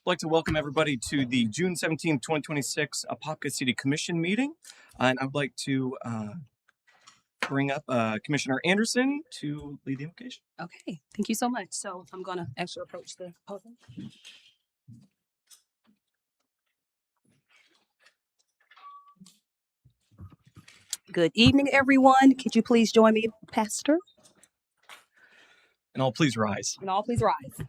I'd like to welcome everybody to the June 17th, 2026 Apopka City Commission meeting. And I would like to bring up Commissioner Anderson to lead the invocation. Okay, thank you so much. So I'm going to actually approach the podium. Good evening, everyone. Could you please join me, Pastor? And all please rise. And all please rise.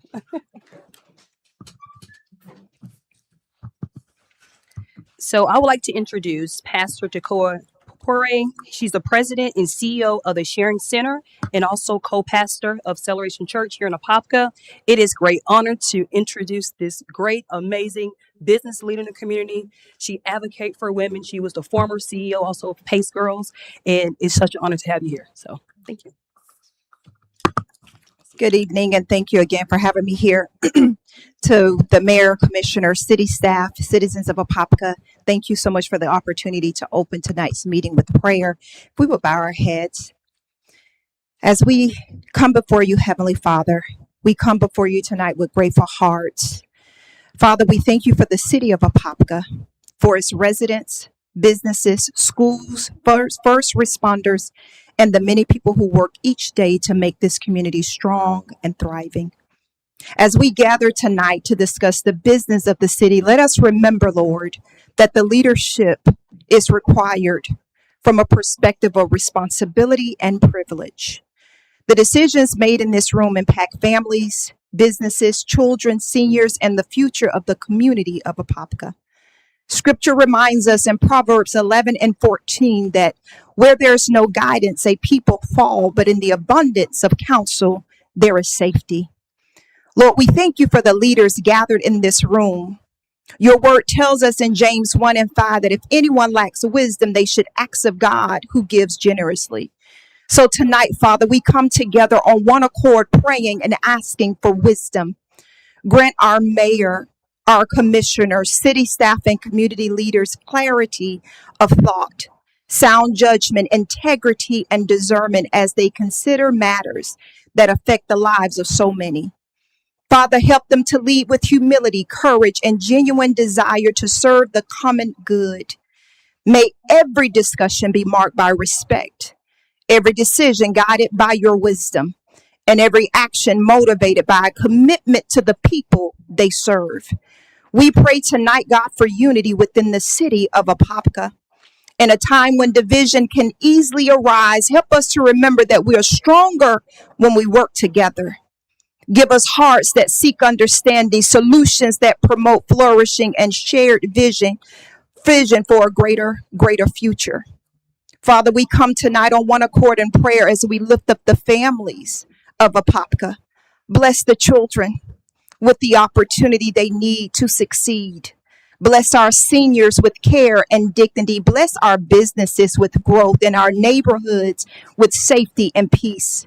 So I would like to introduce Pastor Decoy Pore. She's the president and CEO of the Sharing Center and also co-pastor of Celebration Church here in Apopka. It is great honor to introduce this great, amazing business leader in the community. She advocates for women. She was the former CEO also of Pace Girls, and it's such an honor to have you here. So thank you. Good evening, and thank you again for having me here. To the mayor, commissioner, city staff, citizens of Apopka, thank you so much for the opportunity to open tonight's meeting with prayer. If we would bow our heads. As we come before you, Heavenly Father, we come before you tonight with grateful hearts. Father, we thank you for the city of Apopka, for its residents, businesses, schools, first responders, and the many people who work each day to make this community strong and thriving. As we gather tonight to discuss the business of the city, let us remember, Lord, that the leadership is required from a perspective of responsibility and privilege. The decisions made in this room impact families, businesses, children, seniors, and the future of the community of Apopka. Scripture reminds us in Proverbs 11 and 14 that where there's no guidance, a people fall, but in the abundance of counsel, there is safety. Lord, we thank you for the leaders gathered in this room. Your word tells us in James 1 and 5 that if anyone lacks wisdom, they should ask of God who gives generously. So tonight, Father, we come together on one accord, praying and asking for wisdom. Grant our mayor, our commissioners, city staff, and community leaders clarity of thought, sound judgment, integrity, and discernment as they consider matters that affect the lives of so many. Father, help them to lead with humility, courage, and genuine desire to serve the common good. May every discussion be marked by respect, every decision guided by your wisdom, and every action motivated by a commitment to the people they serve. We pray tonight, God, for unity within the city of Apopka. In a time when division can easily arise, help us to remember that we are stronger when we work together. Give us hearts that seek understanding, solutions that promote flourishing, and shared vision for a greater future. Father, we come tonight on one accord in prayer as we lift up the families of Apopka. Bless the children with the opportunity they need to succeed. Bless our seniors with care and dignity. Bless our businesses with growth and our neighborhoods with safety and peace.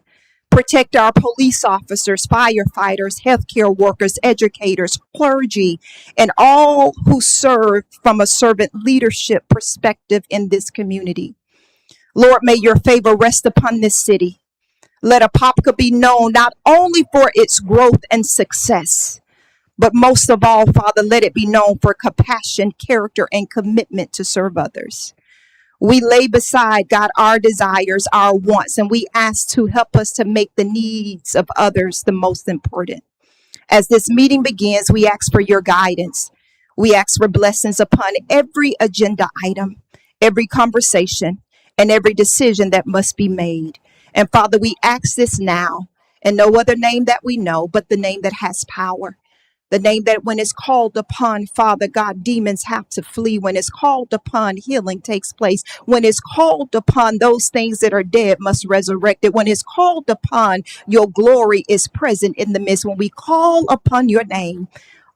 Protect our police officers, firefighters, healthcare workers, educators, clergy, and all who serve from a servant leadership perspective in this community. Lord, may your favor rest upon this city. Let Apopka be known not only for its growth and success, but most of all, Father, let it be known for compassion, character, and commitment to serve others. We lay beside, God, our desires, our wants, and we ask to help us to make the needs of others the most important. As this meeting begins, we ask for your guidance. We ask for blessings upon every agenda item, every conversation, and every decision that must be made. And Father, we ask this now in no other name that we know, but the name that has power. The name that when it's called upon, Father God, demons have to flee. When it's called upon, healing takes place. When it's called upon, those things that are dead must resurrect it. When it's called upon, your glory is present in the midst. When we call upon your name,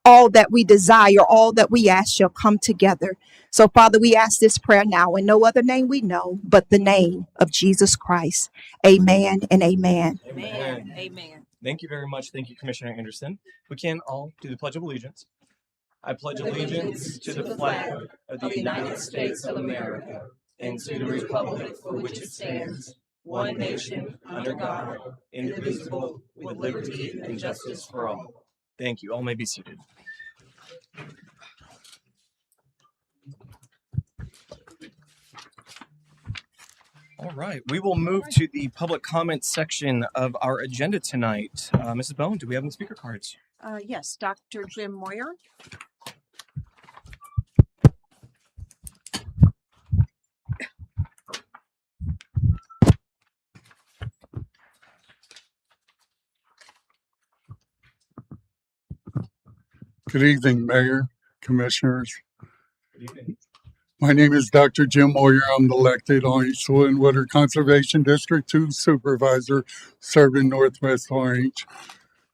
all that we desire, all that we ask shall come together. So, Father, we ask this prayer now in no other name we know but the name of Jesus Christ. Amen and amen. Amen. Amen. Thank you very much. Thank you, Commissioner Anderson. We can all do the Pledge of Allegiance. I pledge allegiance to the flag of the United States of America and to the republic for which it stands, one nation, under God, indivisible, with liberty and justice for all. Thank you. All may be seated. All right, we will move to the public comment section of our agenda tonight. Mrs. Bone, do we have any speaker cards? Yes, Dr. Jim Moyer. Good evening, Mayor, Commissioners. Good evening. My name is Dr. Jim Moyer. I'm the elected Orange Soil and Water Conservation District 2 Supervisor serving Northwest Orange.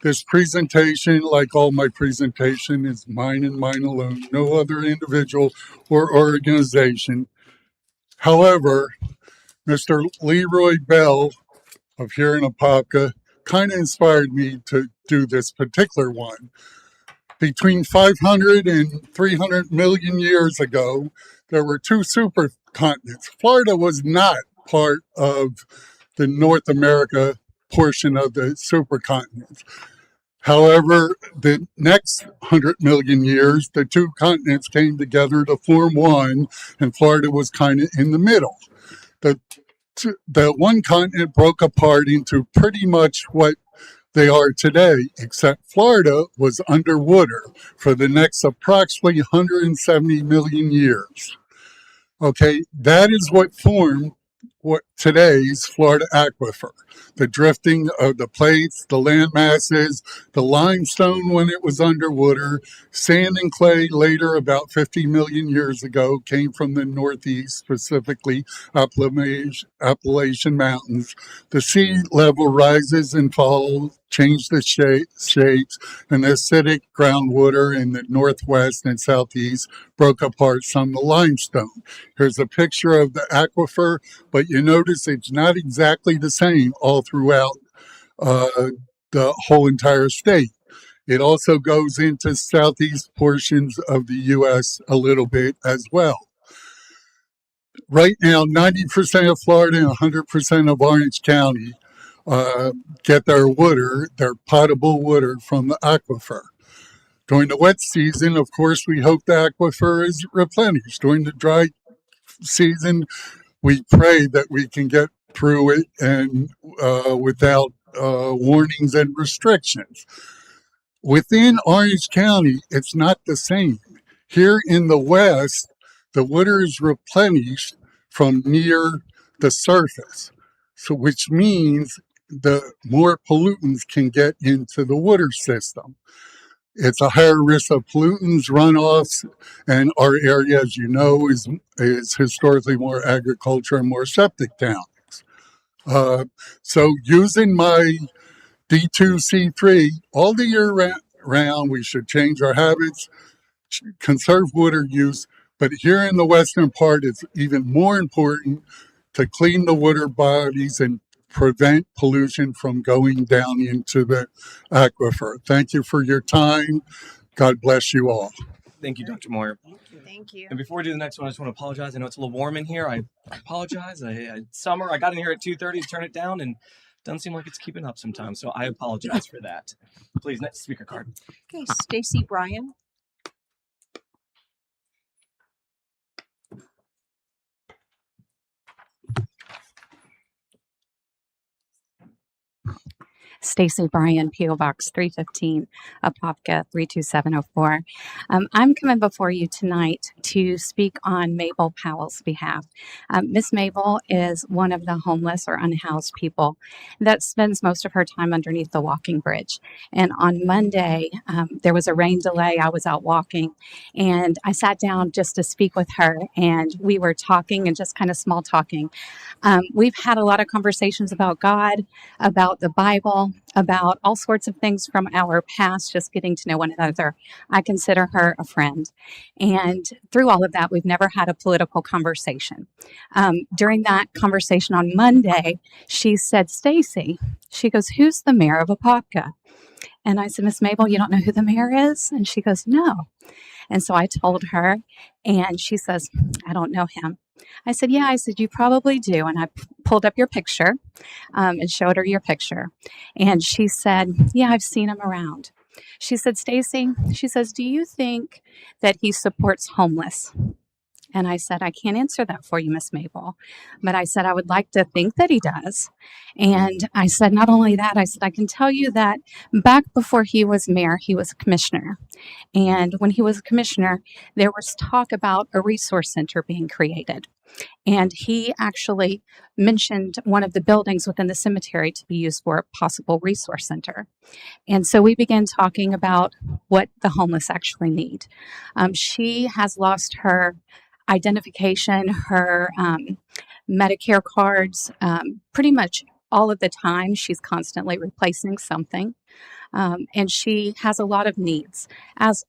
This presentation, like all my presentation, is mine and mine alone, no other individual or organization. However, Mr. Leroy Bell of here in Apopka kind of inspired me to do this particular one. Between 500 and 300 million years ago, there were two supercontinents. Florida was not part of the North America portion of the supercontinent. However, the next 100 million years, the two continents came together to form one, and Florida was kind of in the middle. The one continent broke apart into pretty much what they are today, except Florida was underwater for the next approximately 170 million years. Okay, that is what formed what today's Florida aquifer. The drifting of the plates, the land masses, the limestone when it was underwater, sand and clay later about 50 million years ago came from the northeast, specifically Appalachian Mountains. The sea level rises and falls, change the shapes, and the acidic groundwater in the northwest and southeast broke apart some of the limestone. Here's a picture of the aquifer, but you notice it's not exactly the same all throughout the whole entire state. It also goes into southeast portions of the U.S. a little bit as well. Right now, 90% of Florida and 100% of Orange County get their water, their potable water from the aquifer. During the wet season, of course, we hope the aquifer is replenished. During the dry season, we pray that we can get through it and without warnings and restrictions. Within Orange County, it's not the same. Here in the west, the water is replenished from near the surface, so which means the more pollutants can get into the water system. It's a higher risk of pollutants, runoffs, and our area, as you know, is historically more agriculture and more septic towns. So using my D2C3 all the year round, we should change our habits, conserve water use, but here in the western part, it's even more important to clean the water bodies and prevent pollution from going down into the aquifer. Thank you for your time. God bless you all. Thank you, Dr. Moyer. Thank you. And before we do the next one, I just want to apologize. I know it's a little warm in here. I apologize. Summer, I got in here at 2:30 to turn it down, and it doesn't seem like it's keeping up sometimes. So I apologize for that. Please, next speaker card. Okay, Stacy Bryan. Stacy Bryan, P.O. Box 315, Apopka 32704. I'm coming before you tonight to speak on Mabel Powell's behalf. Miss Mabel is one of the homeless or unhoused people that spends most of her time underneath the walking bridge. And on Monday, there was a rain delay. I was out walking, and I sat down just to speak with her, and we were talking and just kind of small talking. We've had a lot of conversations about God, about the Bible, about all sorts of things from our past, just getting to know one another. I consider her a friend. And through all of that, we've never had a political conversation. During that conversation on Monday, she said, Stacy, she goes, who's the mayor of Apopka? And I said, Miss Mabel, you don't know who the mayor is? And she goes, no. And so I told her, and she says, I don't know him. I said, yeah, I said, you probably do. And I pulled up your picture and showed her your picture. And she said, yeah, I've seen him around. She said, Stacy, she says, do you think that he supports homeless? And I said, I can't answer that for you, Miss Mabel. But I said, I would like to think that he does. And I said, not only that, I said, I can tell you that back before he was mayor, he was a commissioner. And when he was a commissioner, there was talk about a resource center being created. And he actually mentioned one of the buildings within the cemetery to be used for a possible resource center. And so we began talking about what the homeless actually need. She has lost her identification, her Medicare cards, pretty much all of the time. She's constantly replacing something. And she has a lot of needs, as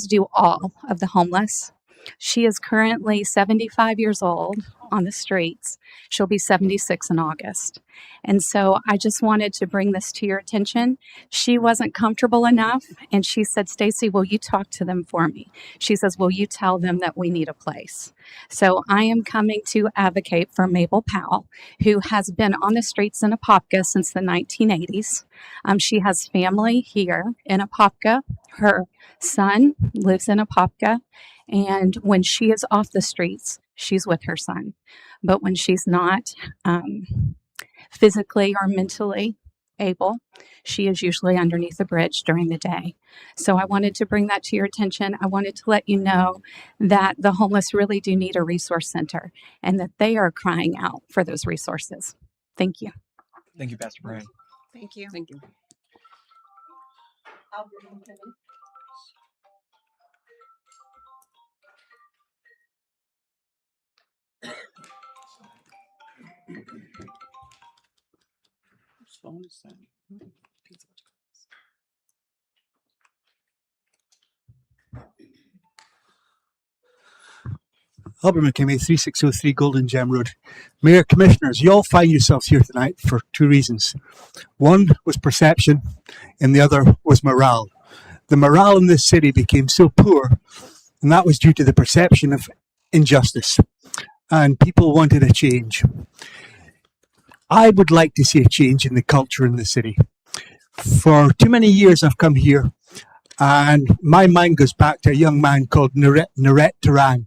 do all of the homeless. She is currently 75 years old on the streets. She'll be 76 in August. And so I just wanted to bring this to your attention. She wasn't comfortable enough, and she said, Stacy, will you talk to them for me? She says, will you tell them that we need a place? So I am coming to advocate for Mabel Powell, who has been on the streets in Apopka since the 1980s. She has family here in Apopka. Her son lives in Apopka. And when she is off the streets, she's with her son. But when she's not physically or mentally able, she is usually underneath the bridge during the day. So I wanted to bring that to your attention. I wanted to let you know that the homeless really do need a resource center and that they are crying out for those resources. Thank you. Thank you, Pastor Brian. Thank you. Thank you. Albert McKimmey, 3603 Golden Gem Road. Mayor, Commissioners, you all find yourselves here tonight for two reasons. One was perception, and the other was morale. The morale in this city became so poor, and that was due to the perception of injustice, and people wanted a change. I would like to see a change in the culture in the city. For too many years I've come here, and my mind goes back to a young man called Naret Turan,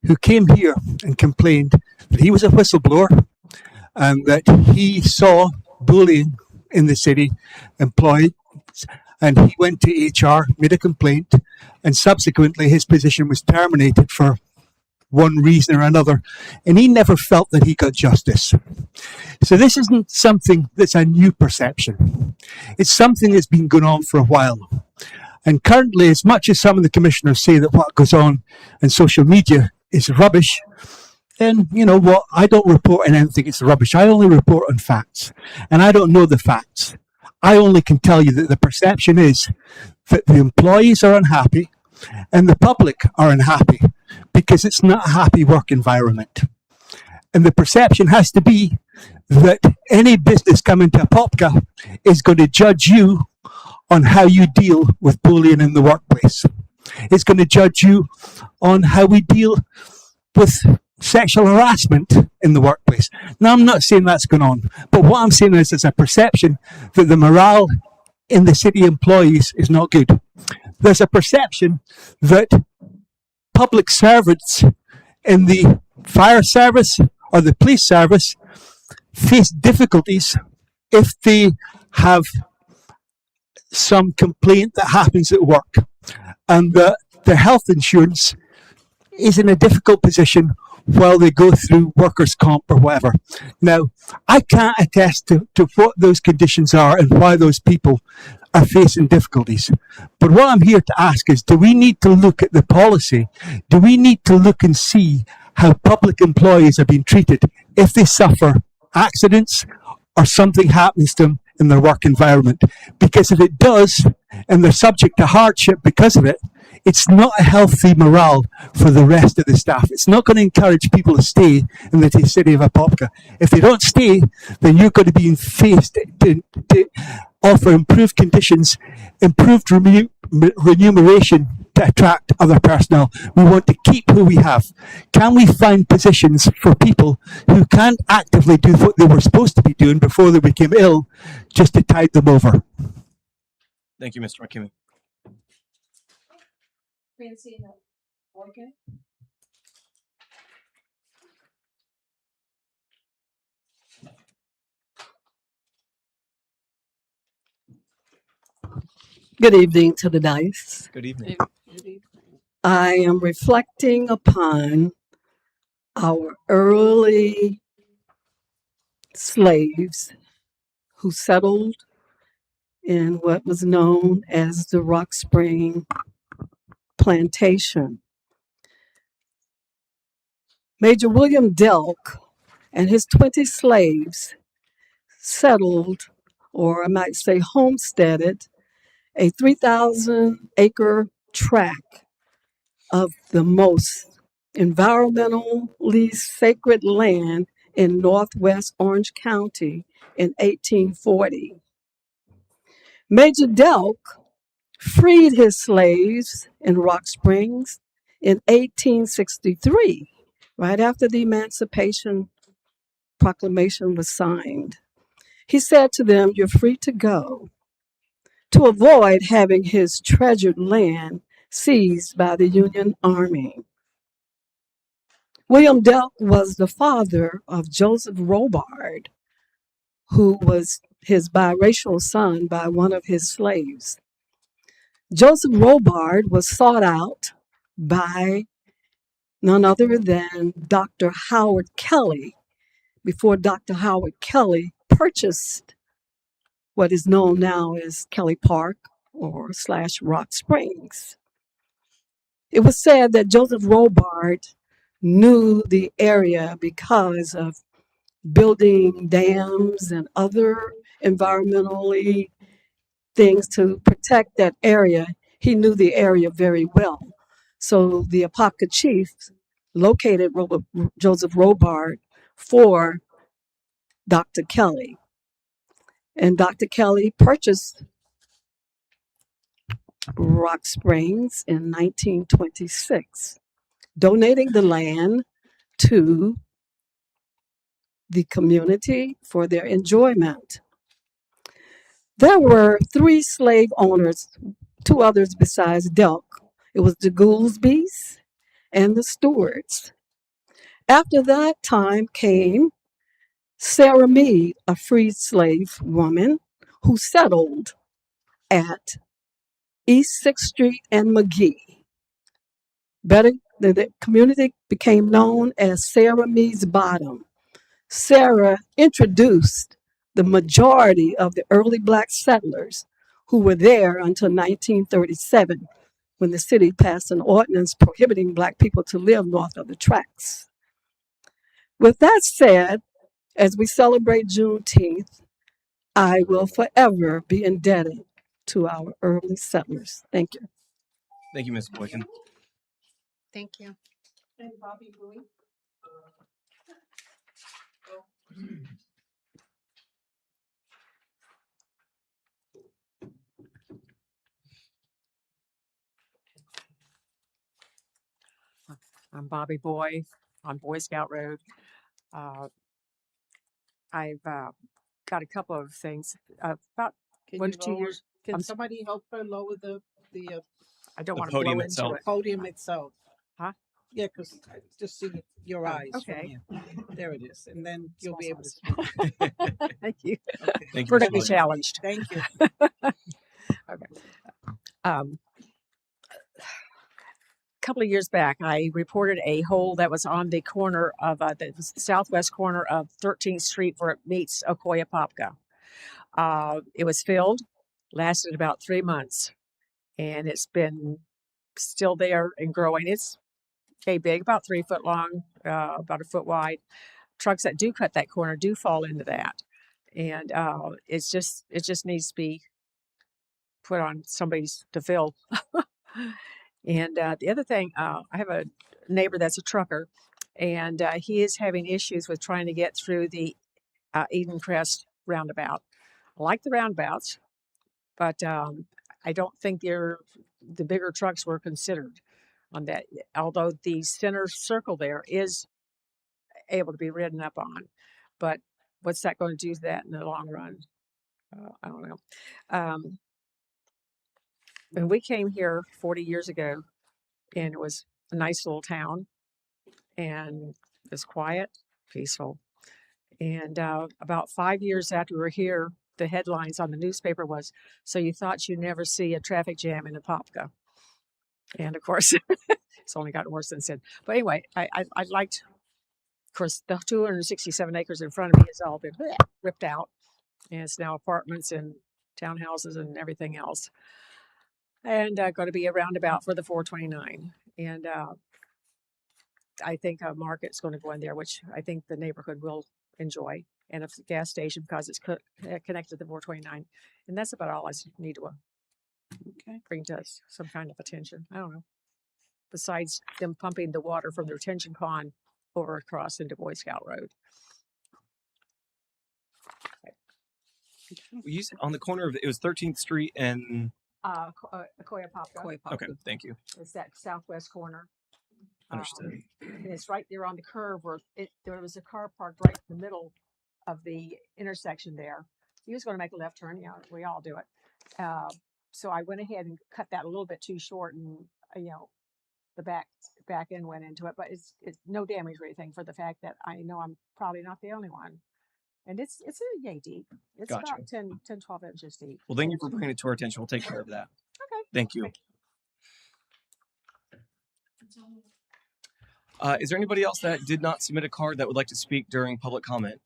who came here and complained that he was a whistleblower and that he saw bullying in the city employed, and he went to HR, made a complaint, and subsequently his position was terminated for one reason or another, and he never felt that he got justice. So this isn't something that's a new perception. It's something that's been going on for a while. And currently, as much as some of the commissioners say that what goes on social media is rubbish, then, you know what, I don't report on anything it's rubbish. I only report on facts. And I don't know the facts. I only can tell you that the perception is that the employees are unhappy and the public are unhappy because it's not a happy work environment. And the perception has to be that any business coming to Apopka is going to judge you on how you deal with bullying in the workplace. It's going to judge you on how we deal with sexual harassment in the workplace. Now, I'm not saying that's going on, but what I'm saying is there's a perception that the morale in the city employees is not good. There's a perception that public servants in the fire service or the police service face difficulties if they have some complaint that happens at work, and that their health insurance is in a difficult position while they go through workers' comp or whatever. Now, I can't attest to what those conditions are and why those people are facing difficulties. But what I'm here to ask is, do we need to look at the policy? Do we need to look and see how public employees are being treated if they suffer accidents or something happens to them in their work environment? Because if it does, and they're subject to hardship because of it, it's not a healthy morale for the rest of the staff. It's not going to encourage people to stay in the city of Apopka. If they don't stay, then you're going to be faced to offer improved conditions, improved remuneration to attract other personnel. We want to keep who we have. Can we find positions for people who can't actively do what they were supposed to be doing before they became ill, just to tide them over? Thank you, Mr. McKimmey. Good evening to the dice. Good evening. I am reflecting upon our early slaves who settled in what was known as the Rock Spring Plantation. Major William Delk and his 20 slaves settled, or I might say homesteaded, a 3,000 acre tract of the most environmentally sacred land in northwest Orange County in 1840. Major Delk freed his slaves in Rock Springs in 1863, right after the Emancipation Proclamation was signed. He said to them, "You're free to go," to avoid having his treasured land seized by the Union Army. William Delk was the father of Joseph Robard, who was his biracial son by one of his slaves. Joseph Robard was sought out by none other than Dr. Howard Kelly before Dr. Howard Kelly purchased what is known now as Kelly Park or / Rock Springs. It was said that Joseph Robard knew the area because of building dams and other environmentally things to protect that area. He knew the area very well. So the Apopka chief located Joseph Robard for Dr. Kelly. And Dr. Kelly purchased Rock Springs in 1926, donating the land to the community for their enjoyment. There were 3 slave owners, 2 others besides Delk. It was the Goolsbys and the Stewarts. After that time came Sarah Mead, a freed slave woman who settled at East 6th Street and McGee. The community became known as Sarah Mead's Bottom. Sarah introduced the majority of the early Black settlers who were there until 1937, when the city passed an ordinance prohibiting Black people to live north of the tracks. With that said, as we celebrate Juneteenth, I will forever be indebted to our early settlers. Thank you. Thank you, Ms. Boykin. Thank you. And Bobby Bowie. I'm Bobby Boy on Boy Scout Road. I've got a couple of things. About Can 1 you to 2 lower? years. Can I'm somebody help her lower the I don't The want to blow podium into itself. it. podium itself? Huh? Yeah, because I just see your Oh, eyes from okay. here. There it is, and then you'll Small be able to size. speak. Thank you. Okay. Thank you, We're Ms. going to be Boykin. challenged. Thank you. Okay. Couple of years back, I reported a hole that was on the corner of the southwest corner of 13th Street where it meets Ocoee Apopka. It was filled, lasted about 3 months, and it's been still there and growing. It's okay, big, about 3 foot long, about a foot wide. Trucks that do cut that corner do fall into that, and it just needs to be put on somebody's to fill. And the other thing, I have a neighbor that's a trucker, and he is having issues with trying to get through the Eden Crest roundabout. I like the roundabouts, but I don't think the bigger trucks were considered on that, although the center circle there is able to be ridden up on. But what's that going to do to that in the long run? I don't know. When we came here 40 years ago, and it was a nice little town, and it was quiet, peaceful. And about 5 years after we were here, the headlines on the newspaper was, "So you thought you'd never see a traffic jam in Apopka." And of course, it's only gotten worse since then. But anyway, I liked, of course, the 267 acres in front of me has all been ripped out, and it's now apartments and townhouses and everything else. And going to be a roundabout for the 429. And I think a market's going to go in there, which I think the neighborhood will enjoy, and a gas station because it's connected to the 429. And that's about all I need to bring to some kind of attention. I don't know. Besides them pumping the water from the retention pond over across into Boy Scout Road. You said on the corner of it was 13th Street and Apopka. okay, thank you. It's that southwest corner. Understood. And it's right there on the curve where there was a car parked right in the middle of the intersection there. He was going to make a left turn. Yeah, we all do it. So I went ahead and cut that a little bit too short, and the back end went into it. But it's no damage or anything, for the fact that I know I'm probably not the only one. And it's a yay deep. It's Gotcha. about 10, 12 inches deep. Well, thank you for bringing it to our attention. We'll take care of that. Okay. Thank you. Is there anybody else that did not submit a card that would like to speak during public comment?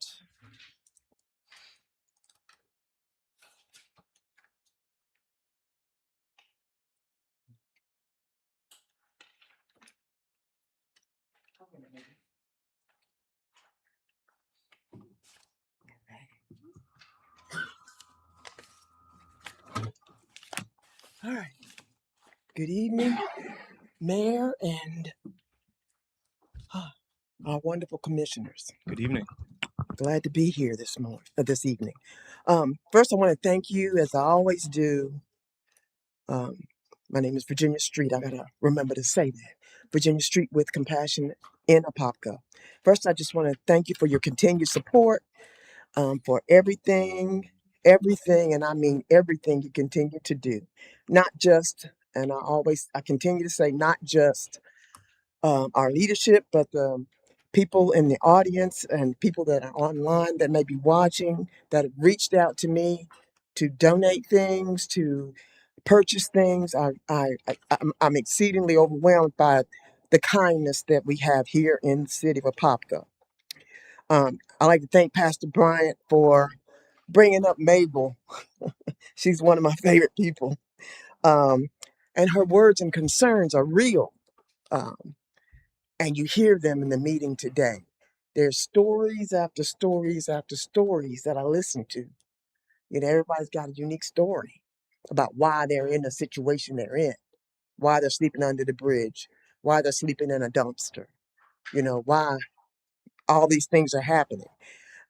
All right. Good evening, Mayor and our wonderful commissioners. Good evening. Glad to be here this evening. First, I want to thank you, as I always do. My name is Virginia Street. I gotta remember to say that. Virginia Street with Compassion in Apopka. First, I just want to thank you for your continued support, for everything, and I mean everything you continue to do. Not just, and I continue to say, not just our leadership, but the people in the audience and people that are online that may be watching, that have reached out to me to donate things, to purchase things. I'm exceedingly overwhelmed by the kindness that we have here in the city of Apopka. I'd like to thank Pastor Bryant for bringing up Mabel. She's one of my favorite people. And her words and concerns are real. And you hear them in the meeting today. There's stories after stories after stories that I listen to. Everybody's got a unique story about why they're in the situation they're in, why they're sleeping under the bridge, why they're sleeping in a dumpster, why all these things are happening.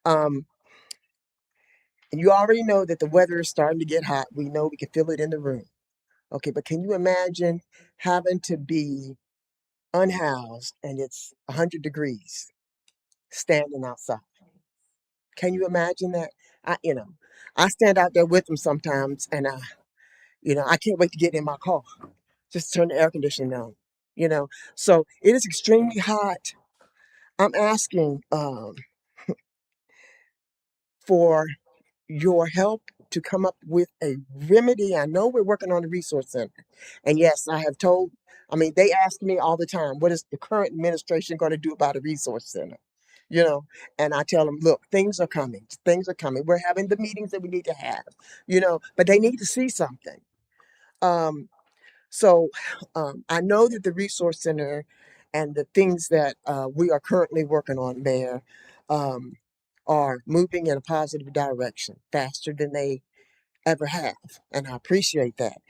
And you already know that the weather is starting to get hot. We know, we can feel it in the room. Okay, but can you imagine having to be unhoused and it's 100 degrees standing outside? Can you imagine that? I stand out there with them sometimes, and I can't wait to get in my car, just turn the air conditioning on. So it is extremely hot. I'm asking for your help to come up with a remedy. I know we're working on the resource center, and yes, they ask me all the time, what is the current administration going to do about a resource center? And I tell them, look, things are coming. We're having the meetings that we need to have, but they need to see something. So I know that the resource center and the things that we are currently working on there are moving in a positive direction faster than they ever have. And I appreciate that.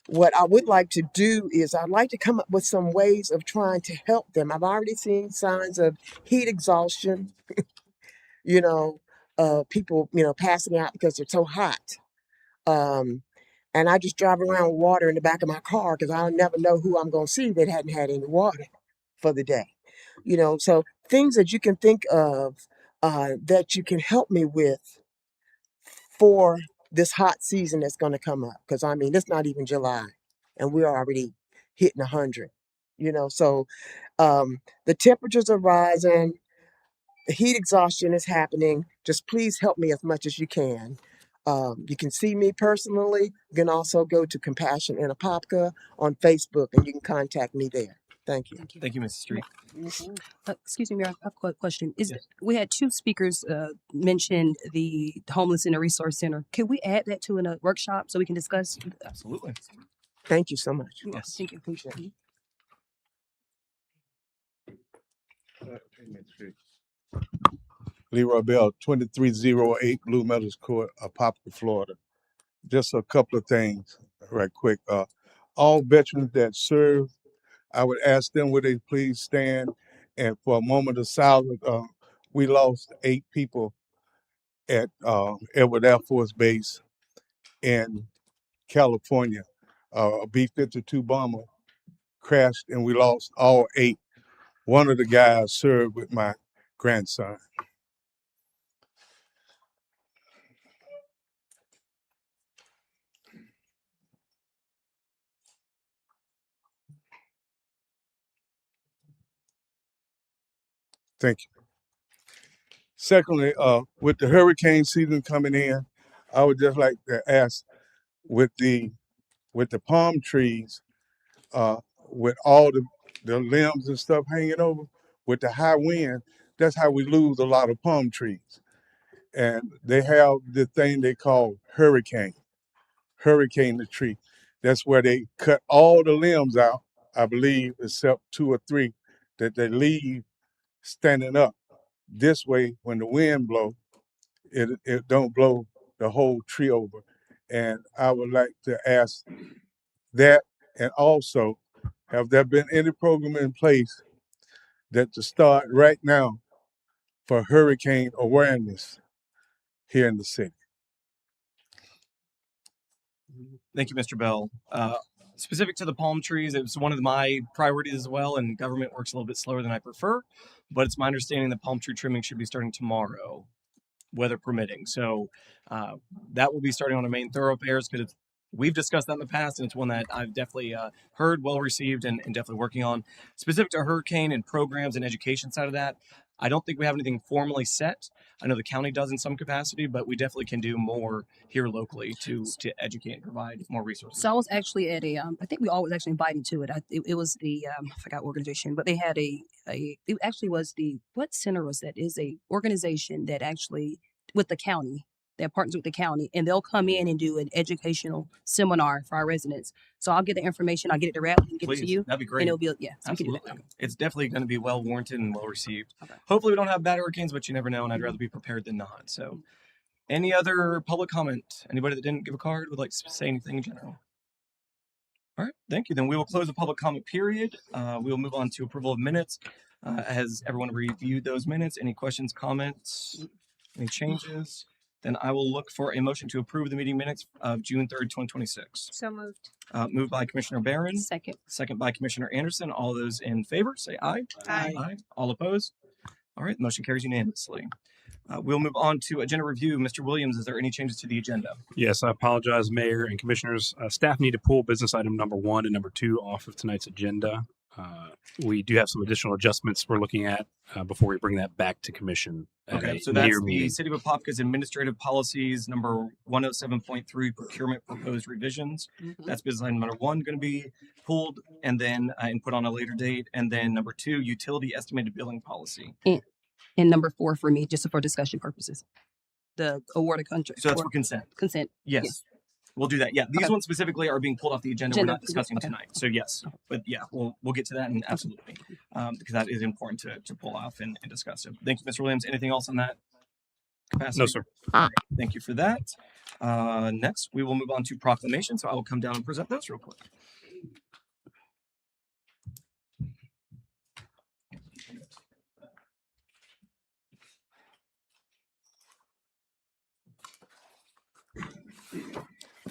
What I would like to do is I'd like to come up with some ways of trying to help them. I've already seen signs of heat exhaustion, people, passing out because they're so hot. And I just drive around with water in the back of my car because I'll never know who I'm going to see that hadn't had any water for the day. So things that you can think of that you can help me with for this hot season that's going to come up. Because, it's not even July, and we're already hitting 100. So the temperatures are rising, the heat exhaustion is happening. Just please help me as much as you can. You can see me personally. You can also go to Compassion in Apopka on Facebook, and you can contact me there. Thank you. Thank you. Thank you, Mrs. Street. Mhm. Excuse me, Mayor, I have a question. Yes. We had two speakers mention the homeless in a resource center. Can we add that to a workshop so we can discuss? Absolutely. Thank you so much. Yes. Thank you. Appreciate it. Leroy Bell, 2308 Blue Meadows Court, Apopka, Florida. Just a couple of things right quick. All veterans that serve, I would ask them would they please stand and for a moment of silence. We lost 8 people at Edward Air Force Base in California. A B-52 bomber crashed and we lost all 8. One of the guys served with my grandson. Thank you. Secondly, with the hurricane season coming in, I would just like to ask with the palm trees, with all the limbs and stuff hanging over, with the high wind, that's how we lose a lot of palm trees. And they have the thing they call hurricane the tree. That's where they cut all the limbs out, I believe, except 2 or 3 that they leave standing up. This way, when the wind blows, it don't blow the whole tree over. And I would like to ask that, and also, have there been any program in place that to start right now for hurricane awareness here in the city? Thank you, Mr. Bell. Specific to the palm trees, it was one of my priorities as well, and government works a little bit slower than I prefer, but it's my understanding that palm tree trimming should be starting tomorrow, weather permitting. So that will be starting on our main thoroughfares because we've discussed that in the past, and it's one that I've definitely heard, well received, and definitely working on. Specific to hurricane and programs and education side of that, I don't think we have anything formally set. I know the county does in some capacity, but we definitely can do more here locally to educate and provide more resources. So I was actually at a, I think we all was actually invited to it. It was the, I forgot organization, but they had it actually was what center was that? Is a organization that actually with the county, that partners with the county, and they'll come in and do an educational seminar for our residents. So I'll get the information, I'll get it to Rap and get it to Please, you. that'd be great. And it'll be, yeah, so we can do Absolutely. that. It's definitely going to be well warranted and well received. Okay. Hopefully we don't have bad hurricanes, but you never know, and I'd rather be prepared than not. So any other public comment? Anybody that didn't give a card would like to say anything in general? All right, thank you. Then we will close the public comment period. We will move on to approval of minutes. Has everyone reviewed those minutes? Any questions, comments, any changes? Then I will look for a motion to approve the meeting minutes of June 3rd, 2026. So moved. Moved by Commissioner Barron, Second. second by Commissioner Anderson. All those in favor, say aye. Aye. All opposed? All right, the motion carries unanimously. We'll move on to agenda review. Mr. Williams, is there any changes to the agenda? Yes, I apologize, Mayor and Commissioners. Staff need to pull business item number 1 and number 2 off of tonight's agenda. We do have some additional adjustments we're looking at before we bring that back to commission. Okay, so that's the City of Apopka's administrative policies number 107.3 procurement proposed revisions. That's business item number 1 going to be pulled and then and put on a later date. And then number 2, utility estimated billing policy. And number 4 for me, just for discussion purposes. The award of contract. So that's for consent. Consent. Yes. We'll do that. Yeah, these Okay. ones specifically are being pulled off the agenda. We're not discussing Okay. tonight. So yes, but yeah, we'll get to that and absolutely because that is important to pull off and discuss. So thank you, Mr. Williams. Anything else on that capacity? No, sir. Thank you for that. Next, we will move on to proclamation. So I will come down and present those real quick.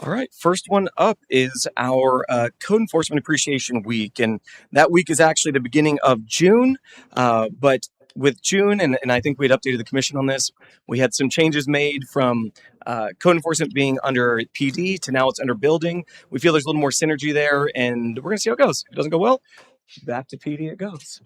All right, first one up is our Code Enforcement Appreciation Week, and that week is actually the beginning of June, but with June, and I think we'd updated the commission on this, we had some changes made from code enforcement being under PD to now it's under building. We feel there's a little more synergy there, and we're going to see how it goes. If it doesn't go well, back to PD it goes.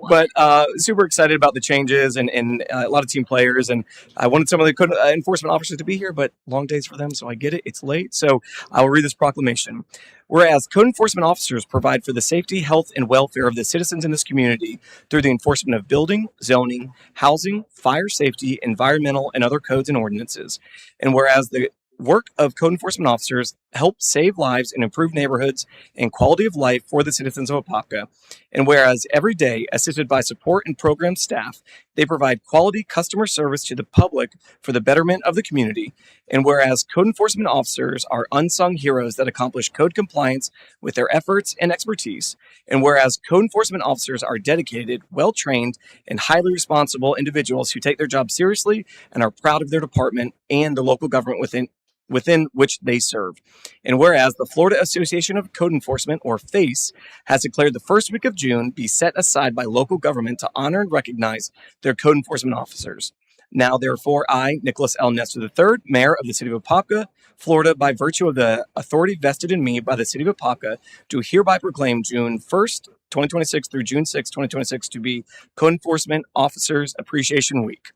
But super excited about the changes and a lot of team players. And I wanted some of the code enforcement officers to be here, but long days for them, so I get it. It's late. So I will read this proclamation. Whereas code enforcement officers provide for the safety, health, and welfare of the citizens in this community through the enforcement of building, zoning, housing, fire safety, environmental, and other codes and ordinances. And whereas the work of code enforcement officers help save lives and improve neighborhoods and quality of life for the citizens of Apopka. And whereas every day, assisted by support and program staff, they provide quality customer service to the public for the betterment of the community. And whereas code enforcement officers are unsung heroes that accomplish code compliance with their efforts and expertise. And whereas code enforcement officers are dedicated, well-trained, and highly responsible individuals who take their job seriously and are proud of their department and the local government within which they serve. And whereas the Florida Association of Code Enforcement, or FACE, has declared the first week of June be set aside by local government to honor and recognize their code enforcement officers. Now, therefore, I, Nicholas L. Nestor III, Mayor of the City of Apopka, Florida, by virtue of the authority vested in me by the City of Apopka, do hereby proclaim June 1st, 2026 through June 6, 2026 to be Code Enforcement Officers Appreciation Week.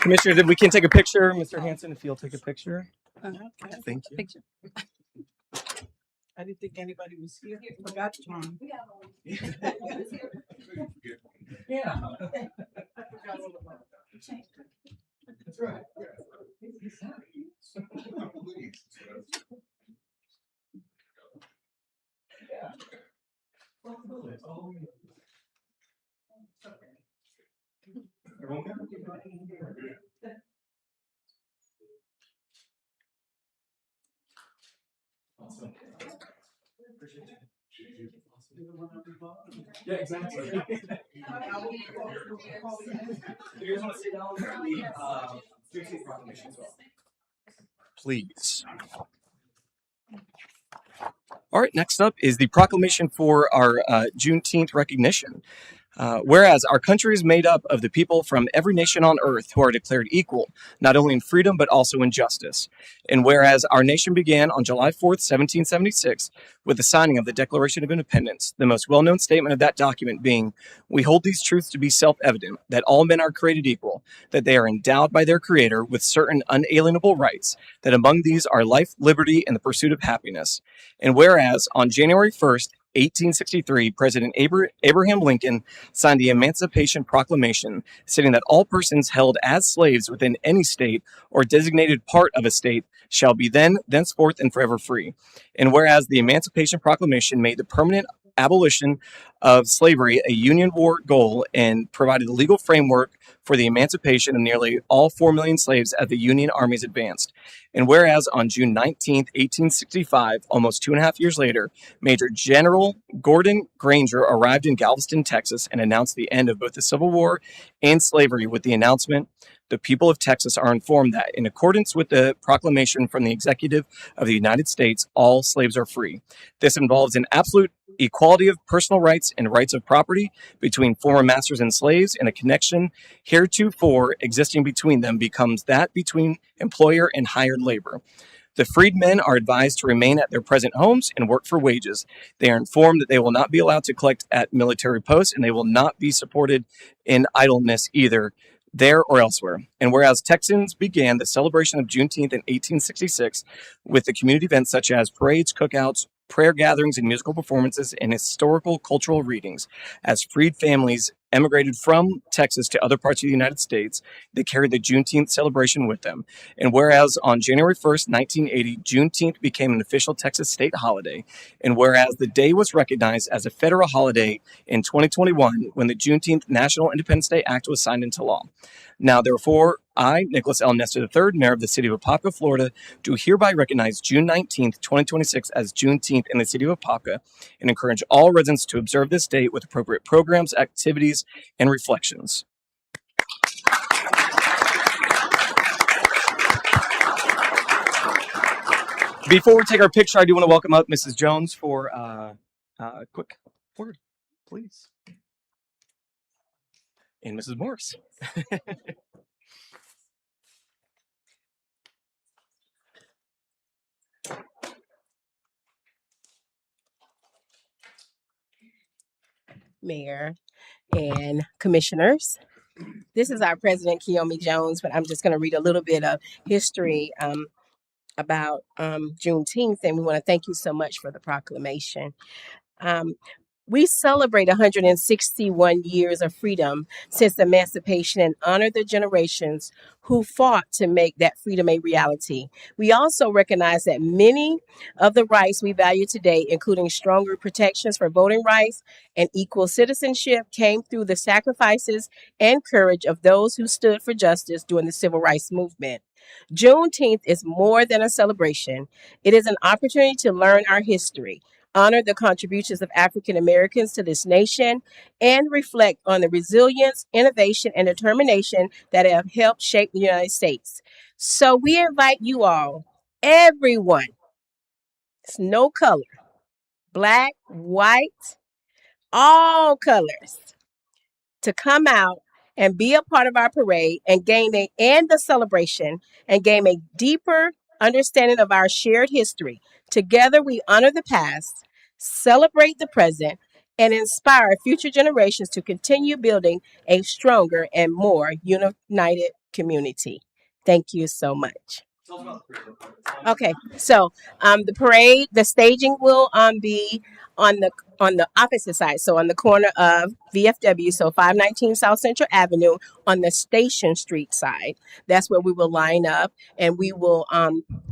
Commissioners, if we can take a picture, Mr. Hanson, if you'll take a picture. Okay. Thank you. Picture. I didn't think anybody was here. Forgot Tom. Yeah. That's right. Awesome. Appreciate you. Yeah, exactly. Do you guys want to sit down and read Juneteenth proclamation as well? Please. All right, next up is the proclamation for our Juneteenth recognition. Whereas our country is made up of the people from every nation on earth who are declared equal, not only in freedom, but also in justice. And whereas our nation began on July 4th, 1776, with the signing of the Declaration of Independence, the most well-known statement of that document being, we hold these truths to be self-evident, that all men are created equal, that they are endowed by their Creator with certain unalienable rights, that among these are life, liberty, and the pursuit of happiness. And whereas on January 1st, 1863, President Abraham Lincoln signed the Emancipation Proclamation, stating that all persons held as slaves within any state or designated part of a state shall be thenceforth and forever free. And whereas the Emancipation Proclamation made the permanent abolition of slavery a Union war goal and provided the legal framework for the emancipation of nearly all 4 million slaves as the Union armies advanced. And whereas on June 19, 1865, almost 2.5 years later, Major General Gordon Granger arrived in Galveston, Texas, and announced the end of both the Civil War and slavery with the announcement, the people of Texas are informed that, in accordance with the proclamation from the Executive of the United States, all slaves are free. This involves an absolute equality of personal rights and rights of property between former masters and slaves, and a connection heretofore existing between them becomes that between employer and hired labor. The freedmen are advised to remain at their present homes and work for wages. They are informed that they will not be allowed to collect at military posts, and they will not be supported in idleness either there or elsewhere. And whereas Texans began the celebration of Juneteenth in 1866 with the community events such as parades, cookouts, prayer gatherings, and musical performances, and historical cultural readings, as freed families emigrated from Texas to other parts of the United States, they carried the Juneteenth celebration with them. And whereas on January 1st, 1980, Juneteenth became an official Texas state holiday, and whereas the day was recognized as a federal holiday in 2021 when the Juneteenth National Independence Day Act was signed into law. Now, therefore, I, Nicholas L. Nestor III, Mayor of the City of Apopka, Florida, do hereby recognize June 19th, 2026 as Juneteenth in the City of Apopka and encourage all residents to observe this date with appropriate programs, activities, and reflections. Before we take our picture, I do want to welcome up Mrs. Jones for a quick word, please. And Mrs. Morris. Mayor and commissioners. This is our president, Kiyomi Jones, but I'm just going to read a little bit of history about Juneteenth, and we want to thank you so much for the proclamation. Um, we celebrate 161 years of freedom since emancipation and honor the generations who fought to make that freedom a reality. We also recognize that many of the rights we value today, including stronger protections for voting rights and equal citizenship, came through the sacrifices and courage of those who stood for justice during the civil rights movement. Juneteenth is more than a celebration. It is an opportunity to learn our history, honor the contributions of African Americans to this nation, and reflect on the resilience, innovation, and determination that have helped shape the United States. So we invite you all, everyone, it's no color, black, white, all colors, to come out and be a part of our parade and and the celebration and gain a deeper understanding of our shared history. Together, we honor the past, celebrate the present, and inspire future generations to continue building a stronger and more united community. Thank you so much. Okay, so the parade, the staging will be on the opposite side, so on the corner of VFW, so 519 South Central Avenue on the Station Street side. That's where we will line up, and we will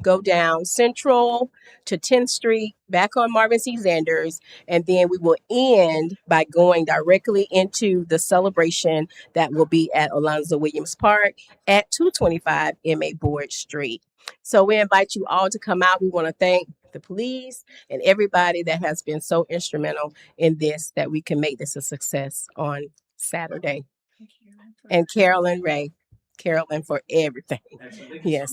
go down Central to 10th Street, back on Marvin C. Zanders, and then we will end by going directly into the celebration that will be at Alonzo Williams Park at 225 M.A. Board Street. So we invite you all to come out. We want to thank the police and everybody that has been so instrumental in this, that we can make this a success on Saturday. And Carolyn for everything. Yes.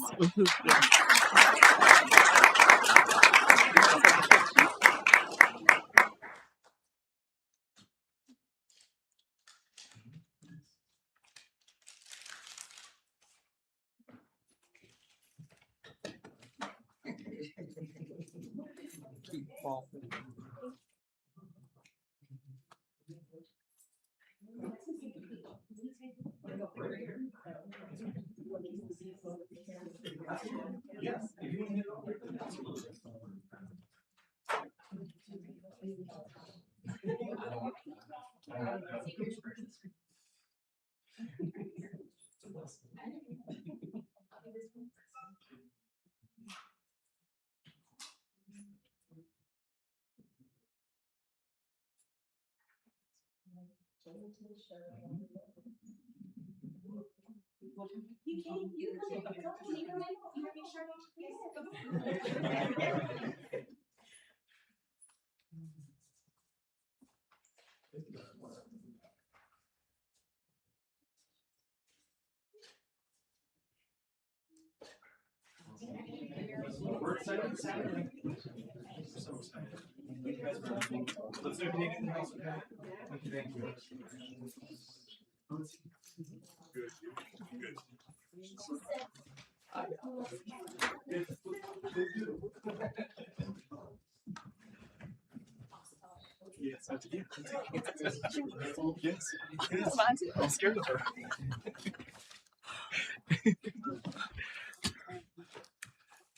We're excited for Saturday. So excited. Thank you guys for listening. Let's do anything in the house. Thank you. Thank you. Good. Good. Yes, I did. Yes. I'm scared of her.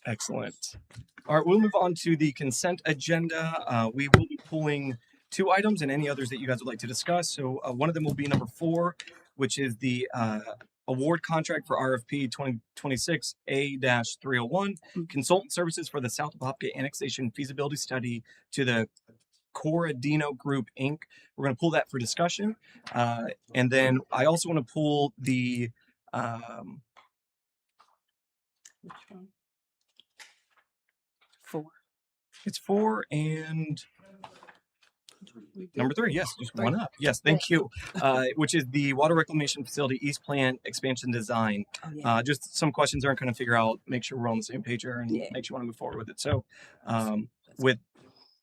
Excellent. All right, we'll move on to the consent agenda. We will be pulling 2 items and any others that you guys would like to discuss. So one of them will be number 4, which is the award contract for RFP 2026A-301, consultant services for the South Apopka annexation feasibility study to the Corradino Group, Inc. We're going to pull that for discussion. And then I also want to pull the Four. it's 4 and Number 3, yes, just one up. Yes, thank you. Which is the Water Reclamation Facility East Plant Expansion Design. Just some questions there and kind of figure out, make sure we're on the same page here and make sure we want to move forward with it. So with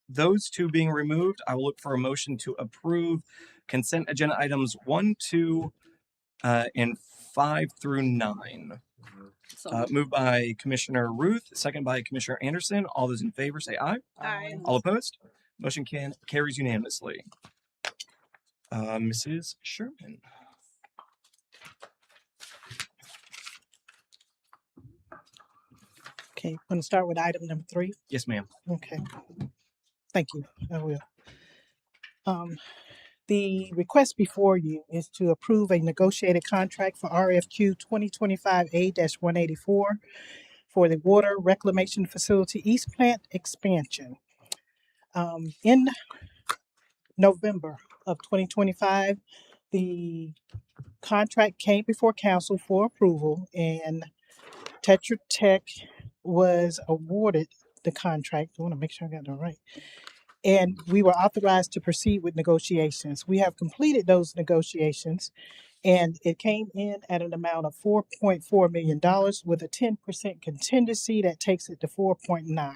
those 2 being removed, I will look for a motion to approve consent agenda items 1, 2, and 5 through 9. Moved by Commissioner Ruth, second by Commissioner Anderson. All those in favor say aye. Aye. All opposed? Motion carries unanimously. Mrs. Sherman. Okay, I'm going to start with item number 3. Yes, ma'am. Okay, thank you. I will. The request before you is to approve a negotiated contract for RFQ 2025A-184 for the Water Reclamation Facility East Plant Expansion. In November of 2025, the contract came before council for approval, and Tetra Tech was awarded the contract. I want to make sure I got that right. And we were authorized to proceed with negotiations. We have completed those negotiations, and it came in at an amount of $4.4 million with a 10% contingency that takes it to 4.9.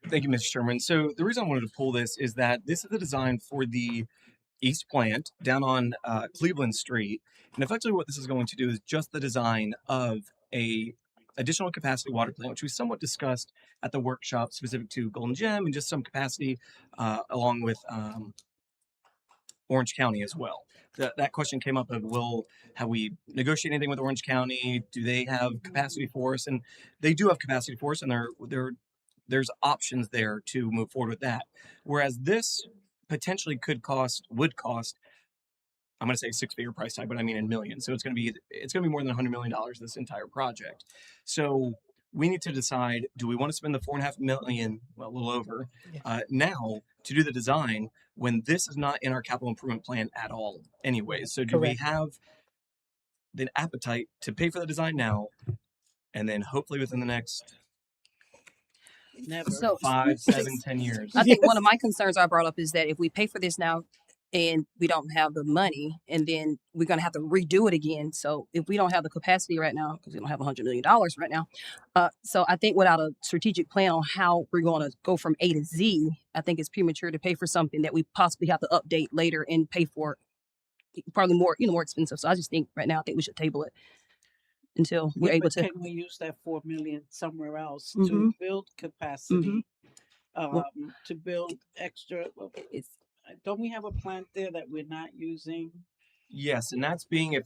Thank you, Mr. Sherman. So the reason I wanted to pull this is that this is the design for the East Plant down on Cleveland Street. And effectively what this is going to do is just the design of a additional capacity water plant, which we somewhat discussed at the workshop specific to Golden Gem and just some capacity along with Orange County as well. That question came up of, have we negotiated anything with Orange County? Do they have capacity for us? And they do have capacity for us, and there's options there to move forward with that. Whereas this potentially would cost, I'm going to say 6-figure price tag, but I mean in millions. So it's going to be more than $100 million, this entire project. So we need to decide, do we want to spend the $4.5 million, well, a little over, now to do the design when this is not in our capital improvement plan at all anyways? So do we have the appetite to pay for the design now and then hopefully within the next Never. 5, 7, 10 years? I think one of my concerns I brought up is that if we pay for this now and we don't have the money, and then we're going to have to redo it again. So if we don't have the capacity right now, because we don't have $100 million right now. So I think without a strategic plan on how we're going to go from A to Z, I think it's premature to pay for something that we possibly have to update later and pay for probably more expensive. So I just think right now, I think we should table it until we're able to. Can we use that $4 million somewhere else Mhm. to build capacity? Well- To build extra. Well, don't we have a plant there that we're not using? Yes, and that's being I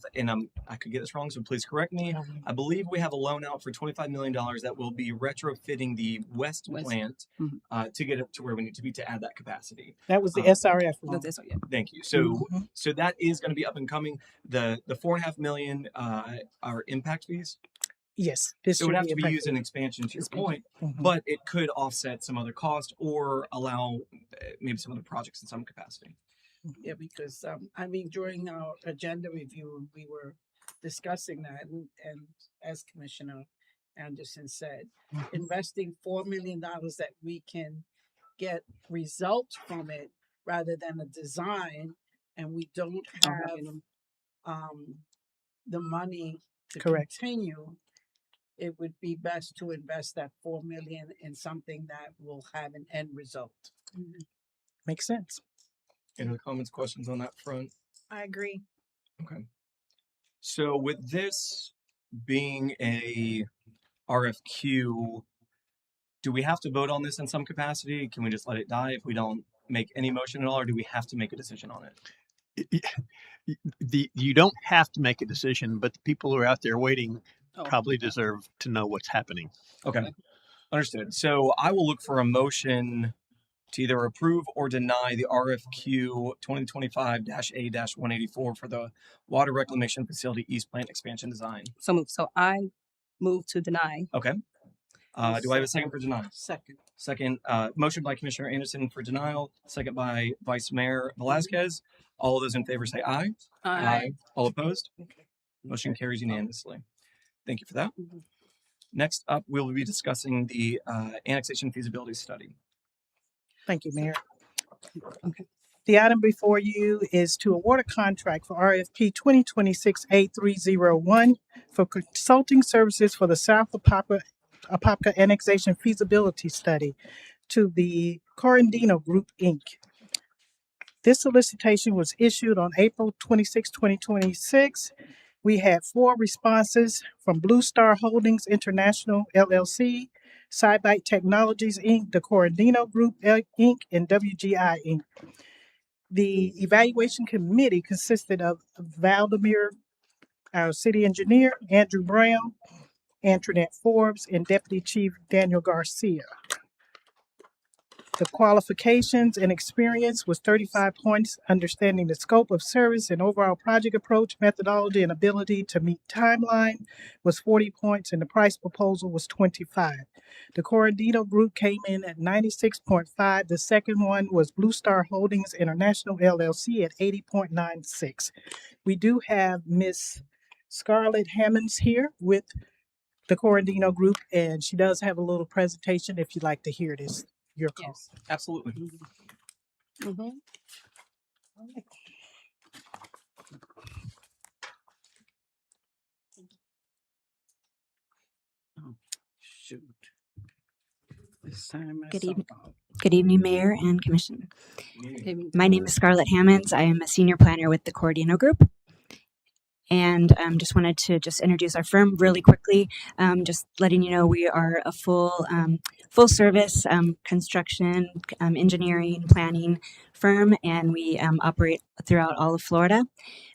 could get this wrong, so please correct me. I believe we have a loan out for $25 million that will be retrofitting the West plant to get it to where we need to be to add that capacity. That was the SRF loan. That's it, yeah. Thank you. So that is going to be up and coming. The $4.5 million are impact fees. Yes, It would have to be used in expansion to your point, but it could offset some other cost or allow maybe some other projects in some capacity. Yeah, because during our agenda review, we were discussing that, and as Commissioner Anderson said, investing $4 million that we can get results from it rather than a design, and we don't have the money to continue. It would be best to invest that $4 million in something that will have an end result. Makes sense. Any other comments, questions on that front? I agree. Okay. So with this being a RFQ, do we have to vote on this in some capacity? Can we just let it die if we don't make any motion at all, or do we have to make a decision on it? You don't have to make a decision, but the people who are out there waiting probably deserve to know what's happening. Okay, understood. So I will look for a motion to either approve or deny the RFQ 2025-A-184 for the Water Reclamation Facility East Plant Expansion Design. So I move to deny. Okay. Do I have a second for denial? Second. Second, motion by Commissioner Anderson for denial, second by Vice Mayor Velasquez. All of those in favor say aye. Aye. All opposed? Motion carries unanimously. Thank you for that. Next up, we'll be discussing the annexation feasibility study. Thank you, Mayor. The item before you is to award a contract for RFP 2026-A301 for consulting services for the South Apopka Annexation Feasibility Study to the Corandino Group, Inc. This solicitation was issued on April 26, 2026. We had 4 responses from Blue Star Holdings International, LLC, SciBite Technologies, Inc., the Corandino Group, Inc., and WGI, Inc. The evaluation committee consisted of Valdemir, our city engineer, Andrew Brown, Antoinette Forbes, and Deputy Chief Daniel Garcia. The qualifications and experience was 35 points, understanding the scope of service and overall project approach, methodology, and ability to meet timeline was 40 points, and the price proposal was 25. The Corandino Group came in at 96.5. The second one was Blue Star Holdings International, LLC, at 80.96. We do have Miss Scarlett Hammonds here with the Corandino Group, and she does have a little presentation if you'd like to hear this. Your call. Yes, absolutely. Shoot. This time Good evening. Good evening, Mayor and Commission. My name is Scarlett Hammonds. I am a senior planner with the Corandino Group. And just wanted to introduce our firm really quickly. Just letting you know we are a full service construction, engineering, planning firm, and we operate throughout all of Florida.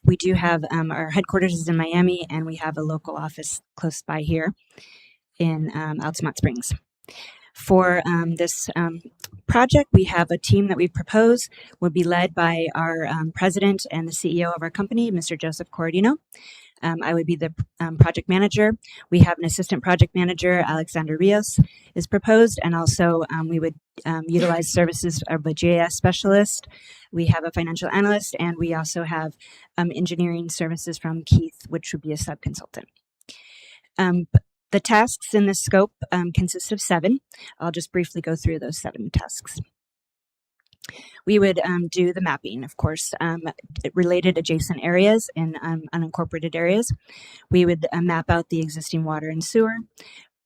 We do have our headquarters is in Miami, and we have a local office close by here in Altamont Springs. For this project, we have a team that we propose would be led by our president and the CEO of our company, Mr. Joseph Corradino. I would be the project manager. We have an assistant project manager, Alexander Rios, is proposed, and also we would utilize services of a GIS specialist. We have a financial analyst, and we also have engineering services from Keith, which would be a sub-consultant. The tasks in this scope consist of 7. I'll just briefly go through those 7 tasks. We would do the mapping, of course, related adjacent areas and unincorporated areas. We would map out the existing water and sewer,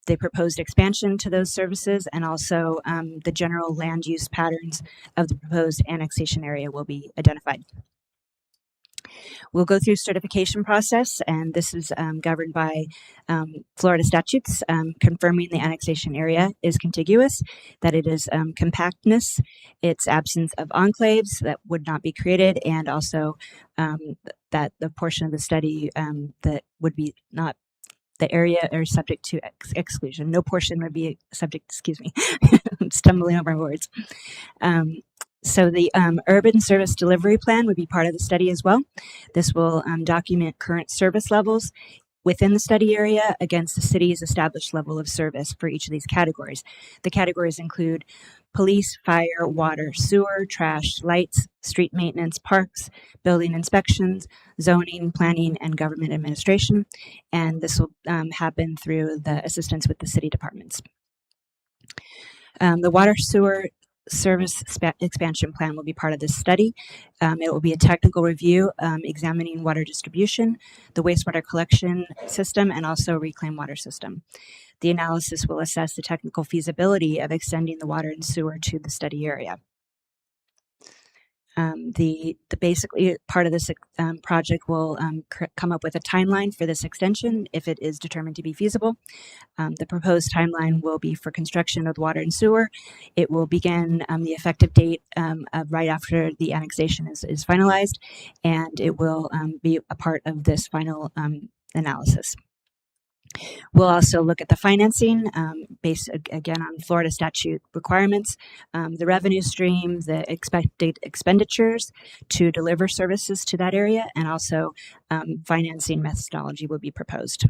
the proposed expansion to those services, and also the general land use patterns of the proposed annexation area will be identified. We'll go through certification process, and this is governed by Florida statutes, confirming the annexation area is contiguous, that it is compactness, its absence of enclaves that would not be created, and also that the portion of the study that would be not the area are subject to exclusion. No portion would be subject, excuse me, stumbling over my words. So the urban service delivery plan would be part of the study as well. This will document current service levels within the study area against the city's established level of service for each of these categories. The categories include police, fire, water, sewer, trash, lights, street maintenance, parks, building inspections, zoning, planning, and government administration. And this will happen through the assistance with the city departments. The water sewer service expansion plan will be part of this study. It will be a technical review examining water distribution, the wastewater collection system, and also reclaimed water system. The analysis will assess the technical feasibility of extending the water and sewer to the study area. The basically part of this project will come up with a timeline for this extension if it is determined to be feasible. The proposed timeline will be for construction of water and sewer. It will begin the effective date right after the annexation is finalized, and it will be a part of this final analysis. We'll also look at the financing based again on Florida statute requirements, the revenue stream, the expected expenditures to deliver services to that area, and also financing methodology will be proposed.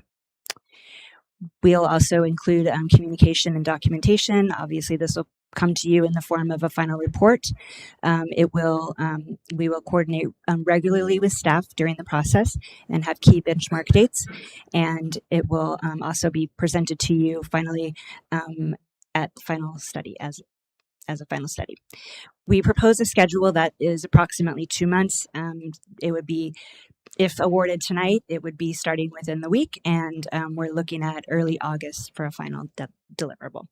We'll also include communication and documentation. Obviously, this will come to you in the form of a final report. We will coordinate regularly with staff during the process and have key benchmark dates, and it will also be presented to you finally at the final study as as a final study. We propose a schedule that is approximately 2 months. It would be, if awarded tonight, it would be starting within the week, and we're looking at early August for a final deliverable.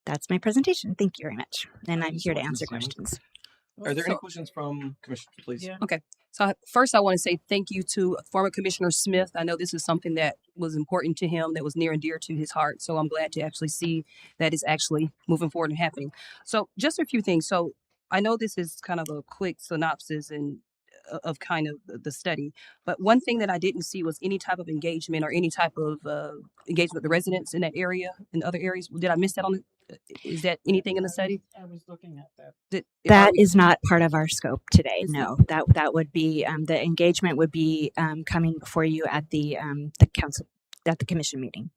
That's my presentation. Thank you very much. And I'm here to answer questions. Are there any questions from commissioners, please? Yeah. Okay. So first, I want to say thank you to former Commissioner Smith. I know this is something that was important to him, that was near and dear to his heart. So I'm glad to actually see that it's actually moving forward and happening. So just a few things. So I know this is kind of a quick synopsis and of kind of the study, but one thing that I didn't see was any type of engagement or any type of engagement with the residents in that area, in other areas. Did I miss that on? Is that anything in the study? I was looking at that. That is not part of our scope today. No, that would be the engagement would be coming before you at the council, at the commission meeting.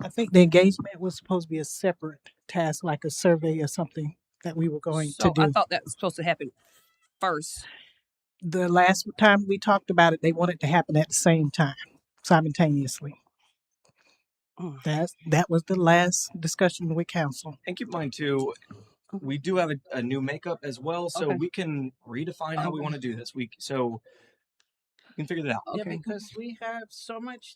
I think the engagement was supposed to be a separate task, like a survey or something that we were going to do. I thought that was supposed to happen first. The last time we talked about it, they wanted it to happen at the same time, simultaneously. That was the last discussion with council. And keep in mind too, we do have a new makeup as well, so we can redefine how we want to do this. We can figure that out. Yeah, because we have so much.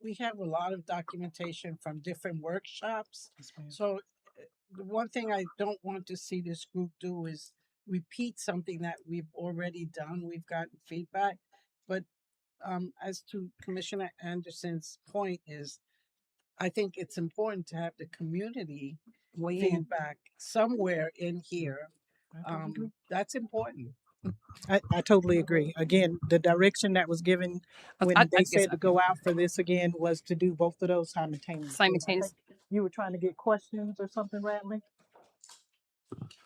We have a lot of documentation from different workshops. So the one thing I don't want to see this group do is repeat something that we've already done. We've gotten feedback, but as to Commissioner Anderson's point is, I think it's important to have the community feedback somewhere in here. That's important. I totally agree. Again, the direction that was given when they said to go out for this again was to do both of those simultaneously. You were trying to get questions or something, Radley?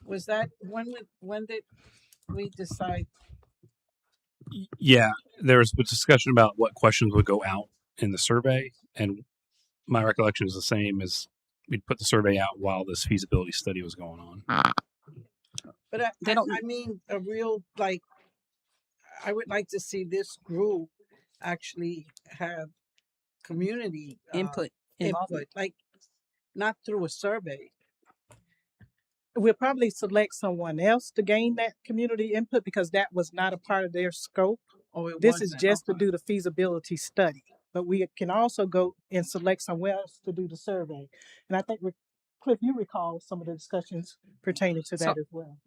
Was that when did we decide? Yeah, there was a discussion about what questions would go out in the survey, and my recollection is the same as we'd put the survey out while this feasibility study was going on. But I mean, a real, like, I would like to see this group actually have community input, like not through a survey. We'll probably select someone else to gain that community input because that was not a part of their scope. This is just to do the feasibility study, but we can also go and select someone else to do the survey. And I think, Cliff, you recall some of the discussions pertaining to that as well.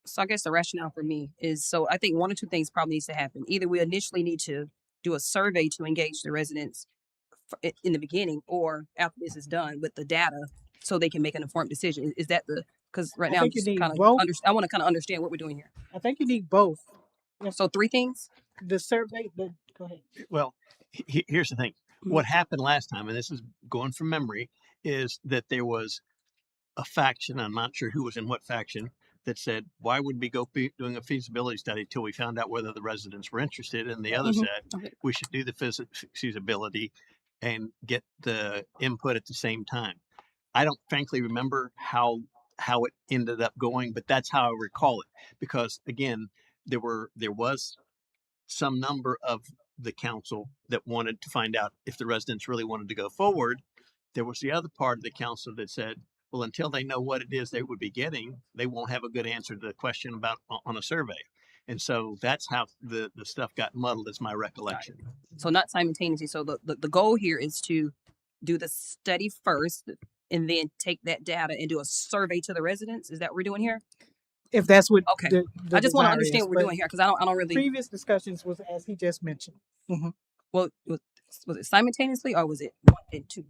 So I guess the rationale for me is, so I think one or two things probably needs to happen. Either we initially need to do a survey to engage the residents in the beginning, or after this is done with the data so they can make an informed decision. Is that because right now I'm just kind of I want to kind of understand what we're doing here. I think you need both. So three things. The survey, go ahead. Well, here's the thing. What happened last time, and this is going from memory, is that there was a faction, I'm not sure who was in what faction, that said, why would we go doing a feasibility study till we found out whether the residents were interested? And the other said, we should do the feasibility and get the input at the same time. I don't frankly remember how it ended up going, but that's how I recall it. Because again, there was some number of the council that wanted to find out if the residents really wanted to go forward. There was the other part of the council that said, well, until they know what it is they would be getting, they won't have a good answer to the question about on a survey. And so that's how the stuff got muddled, is my recollection. So not simultaneously. So the goal here is to do the study first and then take that data and do a survey to the residents. Is that what we're doing here? If that's what the I just want to understand what we're doing here, because I don't really. Previous discussions was as he just mentioned. Well, was it simultaneously or was it 1 and 2?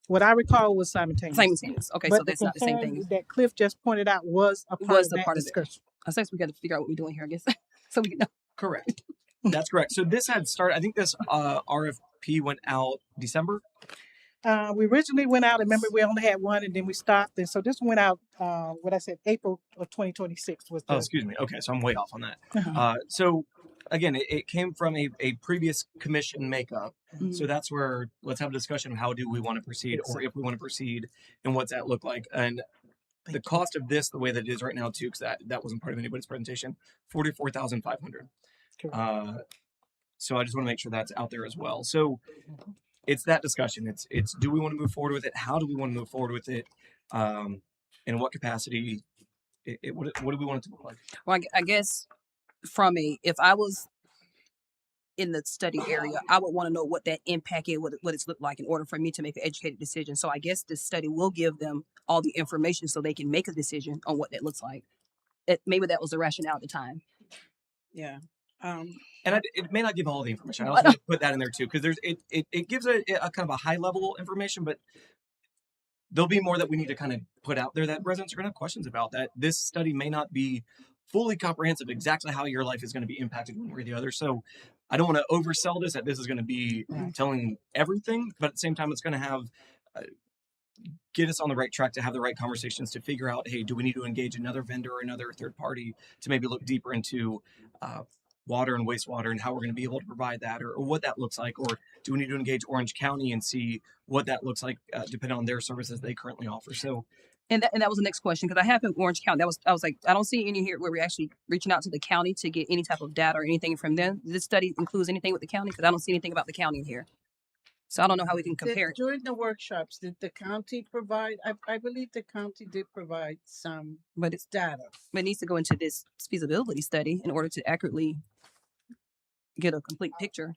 What I recall was simultaneous. Simultaneous. Okay, but so that's not the same thing. That Cliff just pointed out was a part of that discussion. I guess we got to figure out what we're doing here, I guess, so we can know. Correct. That's correct. So this had started, I think this RFP went out December. We originally went out, remember we only had one and then we stopped. And so this went out, April of 2026 was the... Oh, excuse me. Okay, so I'm way off on that. So again, it came from a previous commission makeup. So that's where let's have a discussion of how do we want to proceed, or if we want to proceed, and what's that look like. And the cost of this, the way that it is right now too, because that wasn't part of anybody's presentation, $44,500. So I just want to make sure that's out there as well. So it's that discussion. It's do we want to move forward with it? How do we want to move forward with it? In what capacity? What do we want it to look like? Well, I guess from if I was in the study area, I would want to know what that impact is, what it's looked like in order for me to make an educated decision. So I guess this study will give them all the information so they can make a decision on what that looks like. Maybe that was the rationale at the time. Yeah. And it may not give all the information. I also need to put that in there too, because it gives a kind of a high level information, but there'll be more that we need to kind of put out there that residents are going to have questions about. That this study may not be fully comprehensive exactly how your life is going to be impacted one way or the other. So I don't want to oversell this that this is going to be telling everything, but at the same time, it's going to have get us on the right track to have the right conversations to figure out, hey, do we need to engage another vendor or another third party to maybe look deeper into water and wastewater and how we're going to be able to provide that, or what that looks like, or do we need to engage Orange County and see what that looks like depending on their services they currently offer. So and that was the next question, because I have in Orange County. I was like, I don't see any here where we're actually reaching out to the county to get any type of data or anything from them. This study includes anything with the county, because I don't see anything about the county in here. So I don't know how we can compare it. During the workshops, did the county provide? I believe the county did provide some, but it's data. But it needs to go into this feasibility study in order to accurately get a complete picture.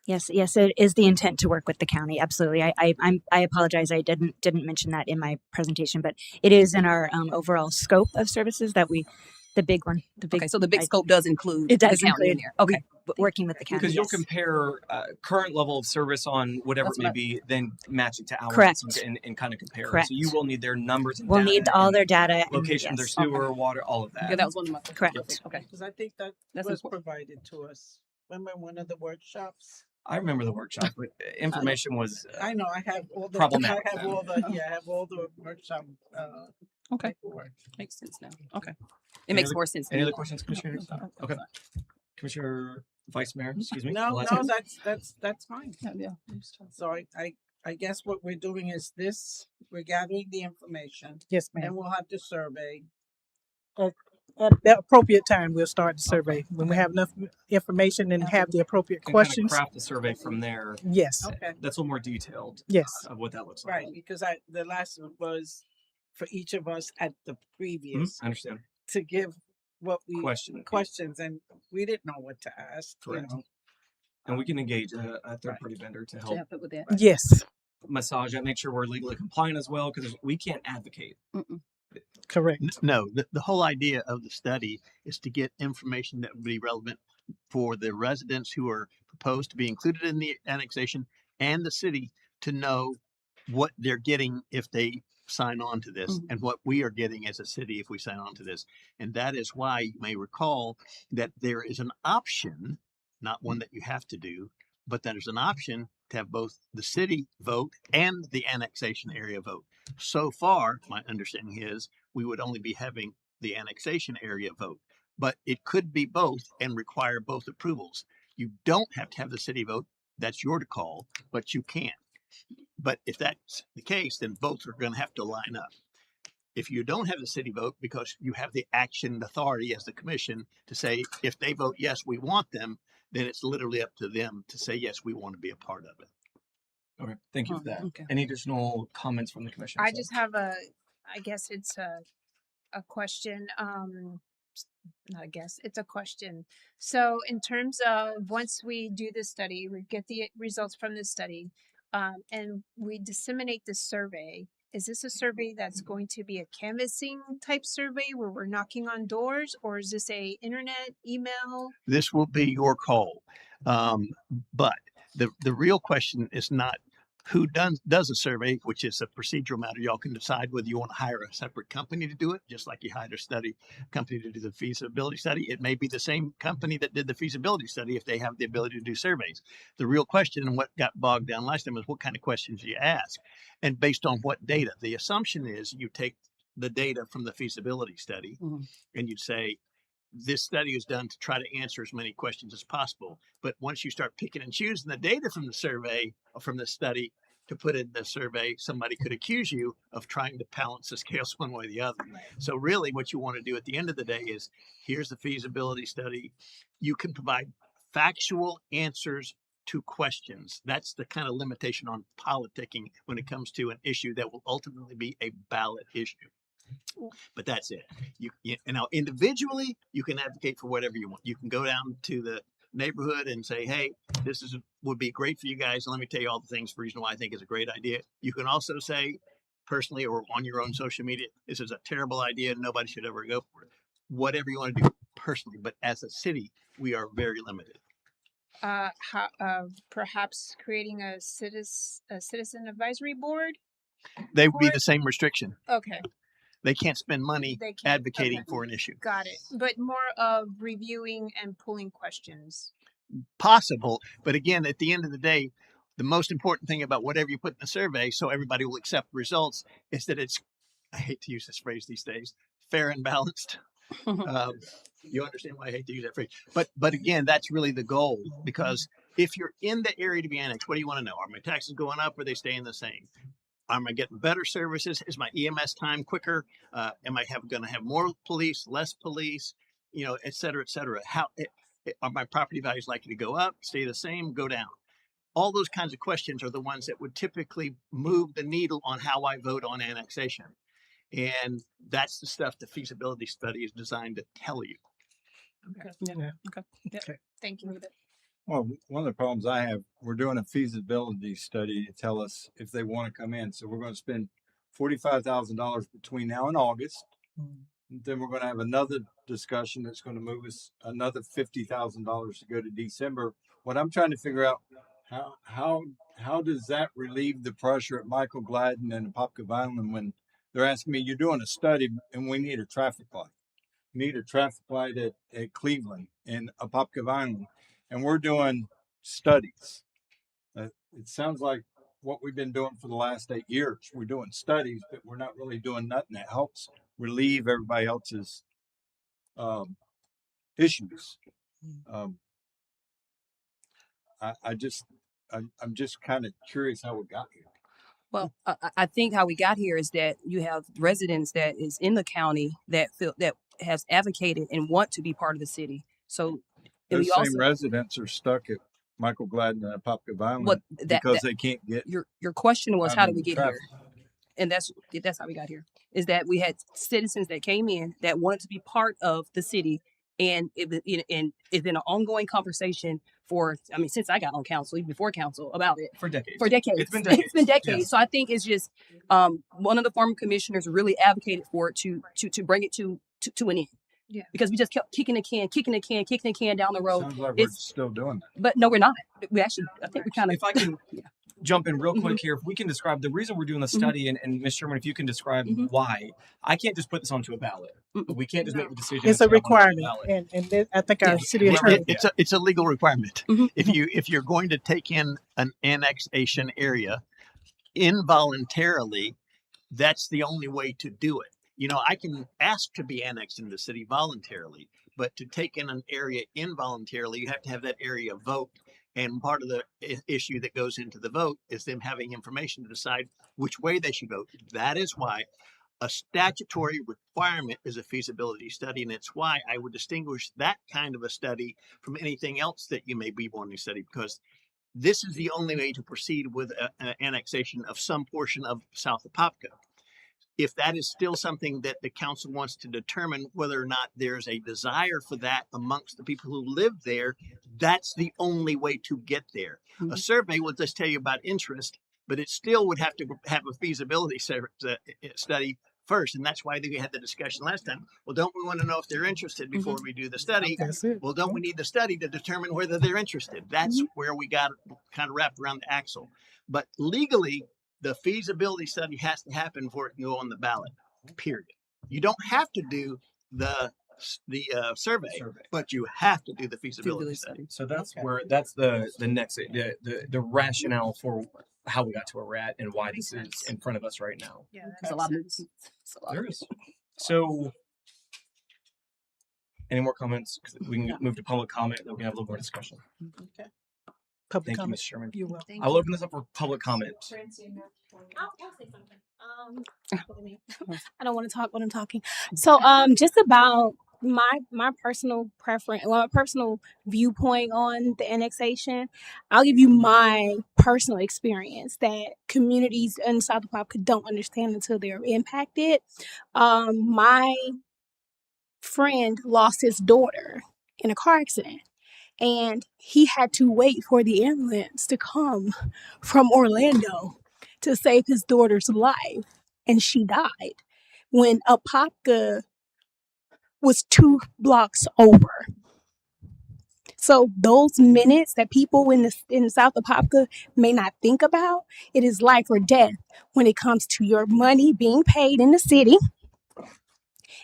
Yes, it is the intent to work with the county. Absolutely. I apologize. I didn't mention that in my presentation, but it is in our overall scope of services that the big one. Okay, so the big scope does include it does the county include in there. Okay, working with the county. Because you'll compare current level of service on whatever it may be, then match it to ours. Correct. And kind of compare. Correct. So you will need their numbers. And we'll data need all their data, location, their sewer, water, all of that. Yeah, that was one of my correct. Perfect. Okay, because I think that was provided to us. Remember one of the workshops? I remember the workshop, but information was. I know. I have all the. Problematic. I have all the. Yeah, I have all the workshop. Okay, paperwork. Makes sense now. Okay, it makes more sense. Any other questions, Commissioner? Okay, Commissioner Vice Mayor. Excuse me. No, that's fine. Yeah. So I guess what we're doing is this. We're gathering the information. Yes, And ma'am. we'll have to survey. At the appropriate time, we'll start the survey when we have enough information and have the appropriate And questions. kind of craft the survey from there. Yes. Okay. That's a little more detailed. Yes. Of what that looks like. Right, because the last one was for each of us at the previous I understand. to give what we questions, and we didn't know what to ask. Correct. And we can engage a third party vendor to help with that. Yes. massage that, make sure we're legally compliant as well, because we can't advocate. Correct. No, the whole idea of the study is to get information that would be relevant for the residents who are proposed to be included in the annexation and the city to know what they're getting if they sign on to this and what we are getting as a city if we sign on to this. And that is why you may recall that there is an option, not one that you have to do, but that there's an option to have both the city vote and the annexation area vote. So far, my understanding is we would only be having the annexation area vote, but it could be both and require both approvals. You don't have to have the city vote. That's your call, but you can. But if that's the case, then both are going to have to line up. If you don't have the city vote, because you have the action authority as the commission to say, if they vote yes, we want them, then it's literally up to them to say, yes, we want to be a part of it. Okay, thank you for that. Any additional comments from the commission? I just have I guess it's a question. Not a guess, it's a question. So in terms of once we do this study, we get the results from this study, and we disseminate this survey. Is this a survey that's going to be a canvassing type survey where we're knocking on doors, or is this a internet, email? This will be your call. But the real question is not who does a survey, which is a procedural matter. Y'all can decide whether you want to hire a separate company to do it, just like you hired a study company to do the feasibility study. It may be the same company that did the feasibility study if they have the ability to do surveys. The real question, and what got bogged down last time, is what kind of questions you ask and based on what data. The assumption is you take the data from the feasibility study and you'd say, this study is done to try to answer as many questions as possible. But once you start picking and choosing the data from the survey, or from the study to put in the survey, somebody could accuse you of trying to balance the scales one way or the other. So really what you want to do at the end of the day is, here's the feasibility study. You can provide factual answers to questions. That's the kind of limitation on politicking when it comes to an issue that will ultimately be a ballot issue. But that's it. And now individually, you can advocate for whatever you want. You can go down to the neighborhood and say, "Hey, would be great for you guys. And let me tell you all the things for reason why I think it's a great idea." You can also say personally or on your own social media, "This is a terrible idea. Nobody should ever go for it." Whatever you want to do personally, but as a city, we are very limited. Perhaps creating a citizen advisory board. They would be the same restriction. Okay. They can't spend money advocating for an issue. Got it. But more of reviewing and pulling questions. Possible, but again, at the end of the day, the most important thing about whatever you put in the survey, so everybody will accept results, is that it's, I hate to use this phrase these days, fair and balanced. You understand why I hate to use that phrase, but again, that's really the goal, because if you're in the area to be annexed, what do you want to know? Are my taxes going up or are they staying the same? Am I getting better services? Is my EMS time quicker? Am I going to have more police, less police? Et cetera, et cetera. Are my property values likely to go up, stay the same, go down? All those kinds of questions are the ones that would typically move the needle on how I vote on annexation. And that's the stuff the feasibility study is designed to tell you. Okay. Yeah. Okay. Yep. Okay. Thank you. Well, one of the problems I have, we're doing a feasibility study to tell us if they want to come in. So we're going to spend $45,000 between now and August. Then we're going to have another discussion that's going to move us another $50,000 to go to December. What I'm trying to figure out, how does that relieve the pressure at Michael Gladden and Apopka Vineland when they're asking me, you're doing a study and we need a traffic light. We need a traffic light at Cleveland and Apopka Vineland. And we're doing studies. It sounds like what we've been doing for the last 8 years. We're doing studies, but we're not really doing nothing that helps relieve everybody else's issues. I'm just kind of curious how we got here. Well, I think how we got here is that you have residents that is in the county that feel that has advocated and want to be part of the city. So those we same also, residents are stuck at Michael Gladden and Apopka Vineland because they can't get. Your question was, how did we get traffic. here? And that's how we got here. Is that we had citizens that came in that wanted to be part of the city, and it's been an ongoing conversation since I got on council, even before council, about it For decades. It's been decades. Yes. So I think it's just one of the former commissioners really advocated for it to bring it to an end. Yeah. Because we just kept kicking the can down the road. Sounds like we're still doing that. But no, we're not. We actually, I think we kind of. If I can jump in real quick here, if we can describe the reason we're doing the study, and Ms. Sherman, if you can describe why. I can't just put this onto a ballot. We can't just make the decision. It's a requirement, and I think our city attorney. It's a legal requirement. If you're going to take in an annexation area involuntarily, that's the only way to do it. I can ask to be annexed into the city voluntarily, but to take in an area involuntarily, you have to have that area vote. And part of the issue that goes into the vote is them having information to decide which way they should vote. That is why a statutory requirement is a feasibility study. And it's why I would distinguish that kind of a study from anything else that you may be wanting to study, because this is the only way to proceed with an annexation of some portion of South Apopka. If that is still something that the council wants to determine whether or not there's a desire for that amongst the people who live there, that's the only way to get there. A survey will just tell you about interest, but it still would have to have a feasibility study first. And that's why we had the discussion last time. Well, don't we want to know if they're interested before we do the study? Well, don't we need the study to determine whether they're interested? That's where we got kind of wrapped around the axle. But legally, the feasibility study has to happen before it can go on the ballot, period. You don't have to do the survey, but you have to do the feasibility study. So that's the next the rationale for how we got to where we're at and why this is in front of us right now. Yeah, There's a lot of There is. So, any more comments? 'Cause we can move to public comment, then we can have a little more discussion. Okay. Public Thank you, comment. Ms. Sherman. You're welcome. I'll open this up for public comment. I'll say something. I don't want to talk when I'm talking. So, just about my personal preference, well, my personal viewpoint on the annexation, I'll give you my personal experience that communities in South Apopka don't understand until they're impacted. My friend lost his daughter in a car accident, and he had to wait for the ambulance to come from Orlando to save his daughter's life, and she died when Apopka was 2 blocks over. So those minutes that people in South Apopka may not think about, it is life or death when it comes to your money being paid in the city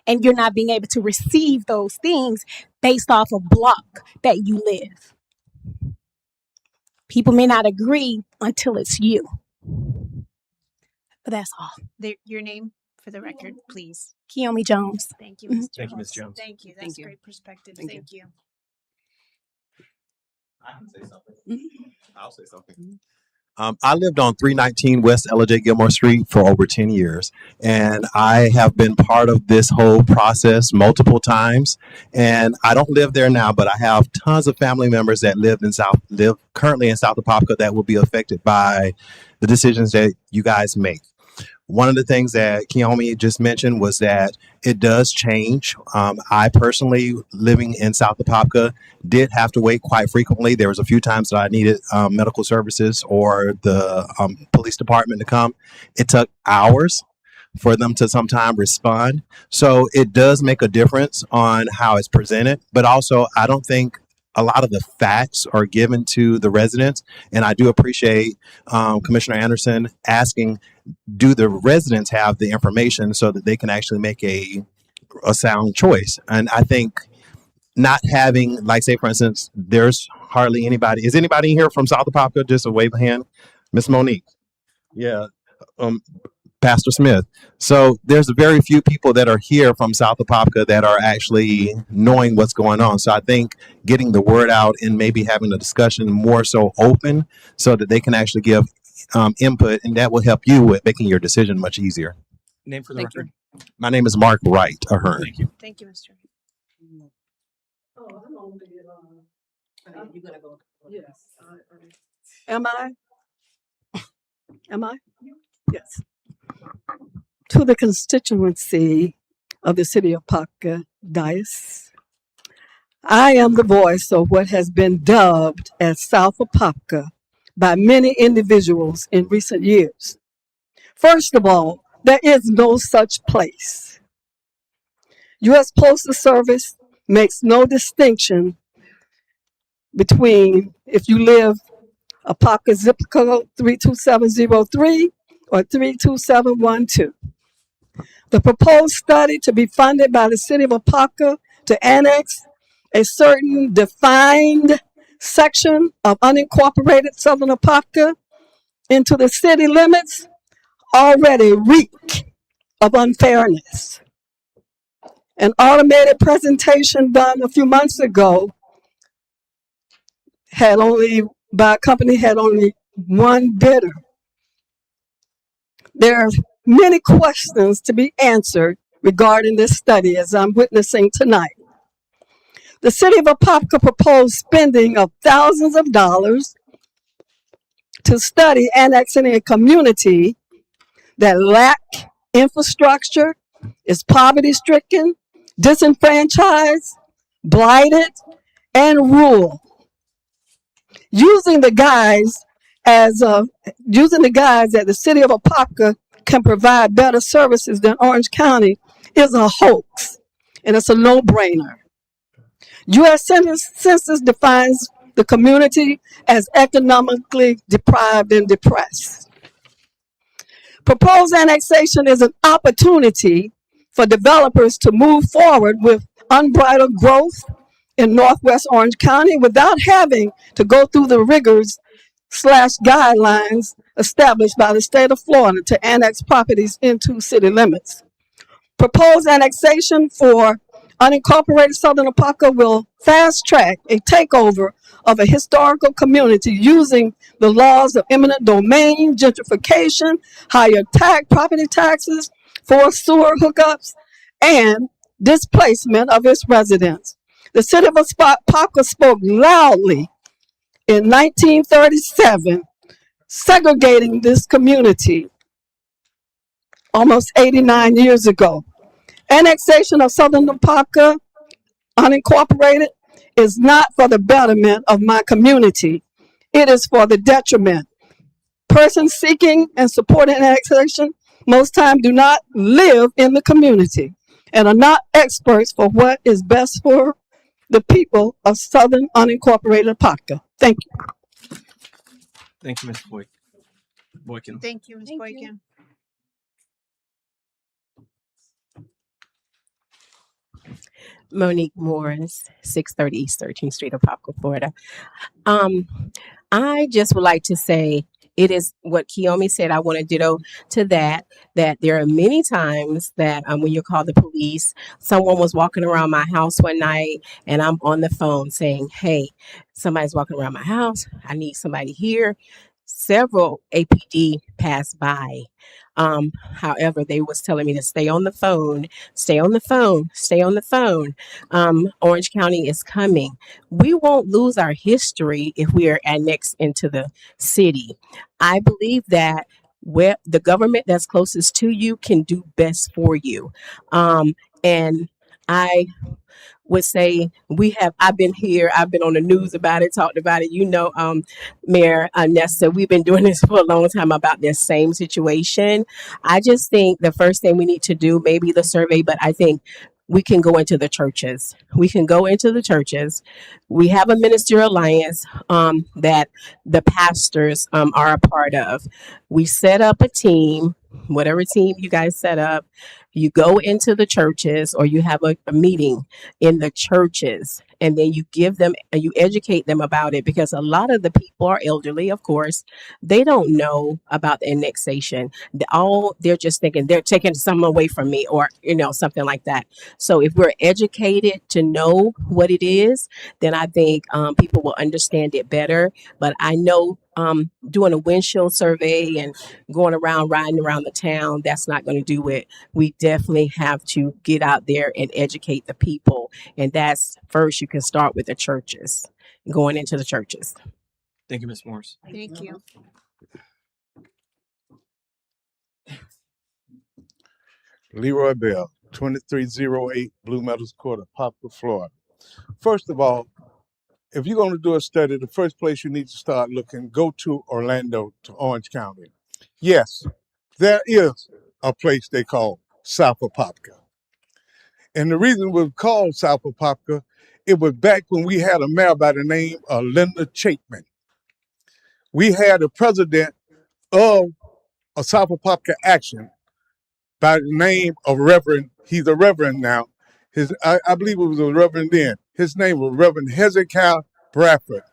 and you're not being able to receive those things based off a block that you live. People may not agree until it's you. But that's all. Your name for the record, please. Kiyomi Jones. Thank you, Mhm. Ms. Thank you, Ms. Jones. Thank you. Thank That's you. great perspective. Thank Thank you. I can say something. Mhm. I'll say something. I lived on 319 West LJ Gilmore Street for over 10 years, and I have been part of this whole process multiple times. And I don't live there now, but I have tons of family members that live currently in South Apopka that will be affected by the decisions that you guys make. One of the things that Kiyomi just mentioned was that it does change. I personally, living in South Apopka, did have to wait quite frequently. There was a few times that I needed medical services or the police department to come. It took hours for them to sometimes respond. So it does make a difference on how it's presented. But also, I don't think a lot of the facts are given to the residents. And I do appreciate Commissioner Anderson asking, do the residents have the information so that they can actually make a sound choice? And I think not having, like, say, for instance, there's hardly anybody. Is anybody here from South Apopka? Just a wave of hand. Miss Monique. Yeah. Pastor Smith. So there's very few people that are here from South Apopka that are actually knowing what's going on. So I think getting the word out and maybe having a discussion more so open so that they can actually give input, and that will help you with making your decision much easier. Name for the Thank you. record. My name is Mark Wright, Ahern. Thank you. Thank you, Mr. Am I? Am I? Yes. To the constituency of the city of Apopka Diocese, I am the voice of what has been dubbed as South Apopka by many individuals in recent years. First of all, there is no such place. U.S. Postal Service makes no distinction between if you live Apopka zip code 32703 or 32712. The proposed study to be funded by the city of Apopka to annex a certain defined section of unincorporated southern Apopka into the city limits already reek of unfairness. An automated presentation done a few months ago by a company had only one bidder. There are many questions to be answered regarding this study as I'm witnessing tonight. The city of Apopka proposed spending of thousands of dollars to study annexing a community that lack infrastructure, is poverty-stricken, disenfranchised, blighted, and rural. Using the guise that the city of Apopka can provide better services than Orange County is a hoax, and it's a no-brainer. U.S. Census defines the community as economically deprived and depressed. Proposed annexation is an opportunity for developers to move forward with unbridled growth in Northwest Orange County without having to go through the rigors / guidelines established by the state of Florida to annex properties into city limits. Proposed annexation for unincorporated southern Apopka will fast track a takeover of a historical community using the laws of eminent domain, gentrification, higher property taxes, forced sewer hookups, and displacement of its residents. The city of Apopka spoke loudly in 1937, segregating this community almost 89 years ago. Annexation of Southern Apopka, unincorporated, is not for the betterment of my community. It is for the detriment. Persons seeking and supporting annexation most times do not live in the community and are not experts for what is best for the people of Southern unincorporated Apopka. Thank you. Thank you, Ms. Boykin. Thank you, Ms. Boykin. Monique Morris, 630 East 13th Street, Apopka, Florida. Um, I just would like to say it is what Kiyomi said. I want to ditto to that, that there are many times that when you call the police, someone was walking around my house one night and I'm on the phone saying, hey, somebody's walking around my house. I need somebody here. Several APD passed by. However, they was telling me to stay on the phone, stay on the phone, stay on the phone. Orange County is coming. We won't lose our history if we are annexed into the city. I believe that where the government that's closest to you can do best for you. And I would say I've been here, I've been on the news about it, talked about it, Mayor Nesta, we've been doing this for a long time about this same situation. I just think the first thing we need to do, maybe the survey, but I think we can go into the churches. We can go into the churches. We have a ministerial alliance that the pastors are a part of. We set up a team, whatever team you guys set up. You go into the churches or you have a meeting in the churches and then you give them and you educate them about it, because a lot of the people are elderly, of course. They don't know about the annexation. They're just thinking they're taking something away from me, or something like that. So if we're educated to know what it is, then I think people will understand it better. But I know doing a windshield survey and riding around the town, that's not going to do it. We definitely have to get out there and educate the people. And that's first, you can start with the churches, going into the churches. Thank you, Ms. Morris. Thank you. Leroy Bell, 2308 Blue Meadows Court, Apopka, Florida. First of all, if you're going to do a study, the first place you need to start looking, go to Orlando, to Orange County. Yes, there is a place they call South Apopka. And the reason it was called South Apopka, it was back when we had a mayor by the name of Linda Chapman. We had a president of a South Apopka Action by the name of Reverend, he's a reverend now. I believe it was a reverend then. His name was Reverend Hezekiah Bradford.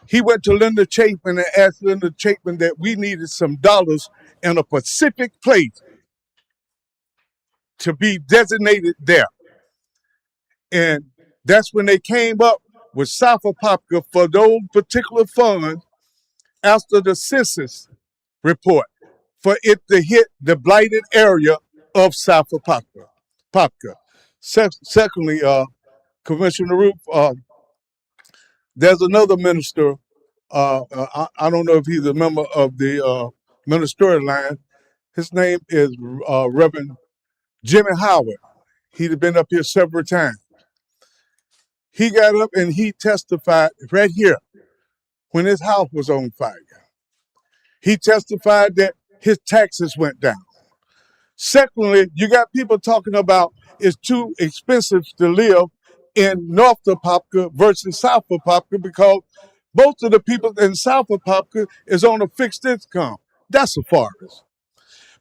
He went to Linda Chapman and asked Linda Chapman that we needed some dollars in a specific place to be designated there. And that's when they came up with South Apopka for those particular funds after the census report for it to hit the blighted area of South Apopka. Secondly, Commissioner Roof, there's another minister. I don't know if he's a member of the ministerial line. His name is Reverend Jimmy Howard. He'd been up here several times. He got up and he testified right here when his house was on fire. He testified that his taxes went down. Secondly, you got people talking about it's too expensive to live in North Apopka versus South Apopka because most of the people in South Apopka is on a fixed income. That's a farce.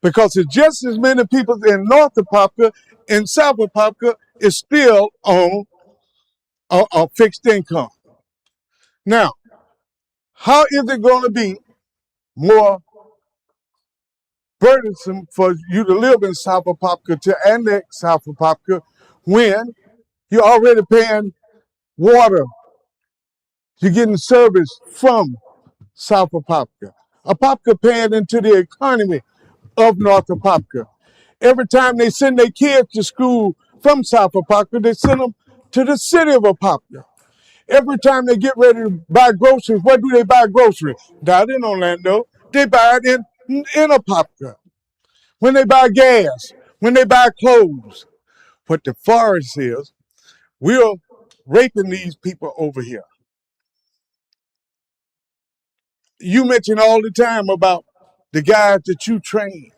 Because it's just as many people in North Apopka and South Apopka is still on a fixed income. Now, how is it going to be more burdensome for you to live in South Apopka, to annex South Apopka, when you're already paying water, you're getting service from South Apopka? Apopka paying into the economy of North Apopka. Every time they send their kids to school from South Apopka. They send them to the city of Apopka. Every time they get ready to buy groceries, where do they buy groceries? Not in Orlando. They buy it in Apopka. When they buy gas, when they buy clothes. What the forest is, we're raping these people over here. You mention all the time about the guys that you train.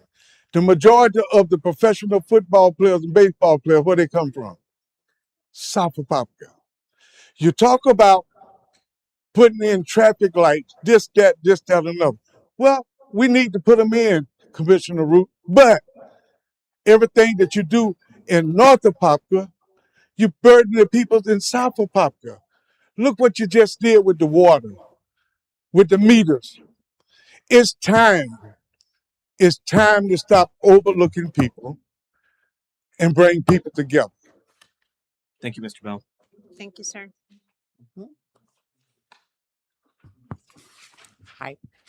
The majority of the professional football players and baseball players, where they come from? South Apopka. You talk about putting in traffic lights, this, that, and another. Well, we need to put them in, Commissioner Root, but everything that you do in North Apopka, you burden the people in South Apopka. Look what you just did with the water, with the meters. It's time. It's time to stop overlooking people and bring people together. Thank you, Mr. Bell. Thank you, sir.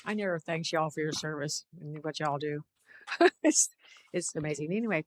I never thanks y'all for your service and what y'all do. it's, it's amazing. Anyway,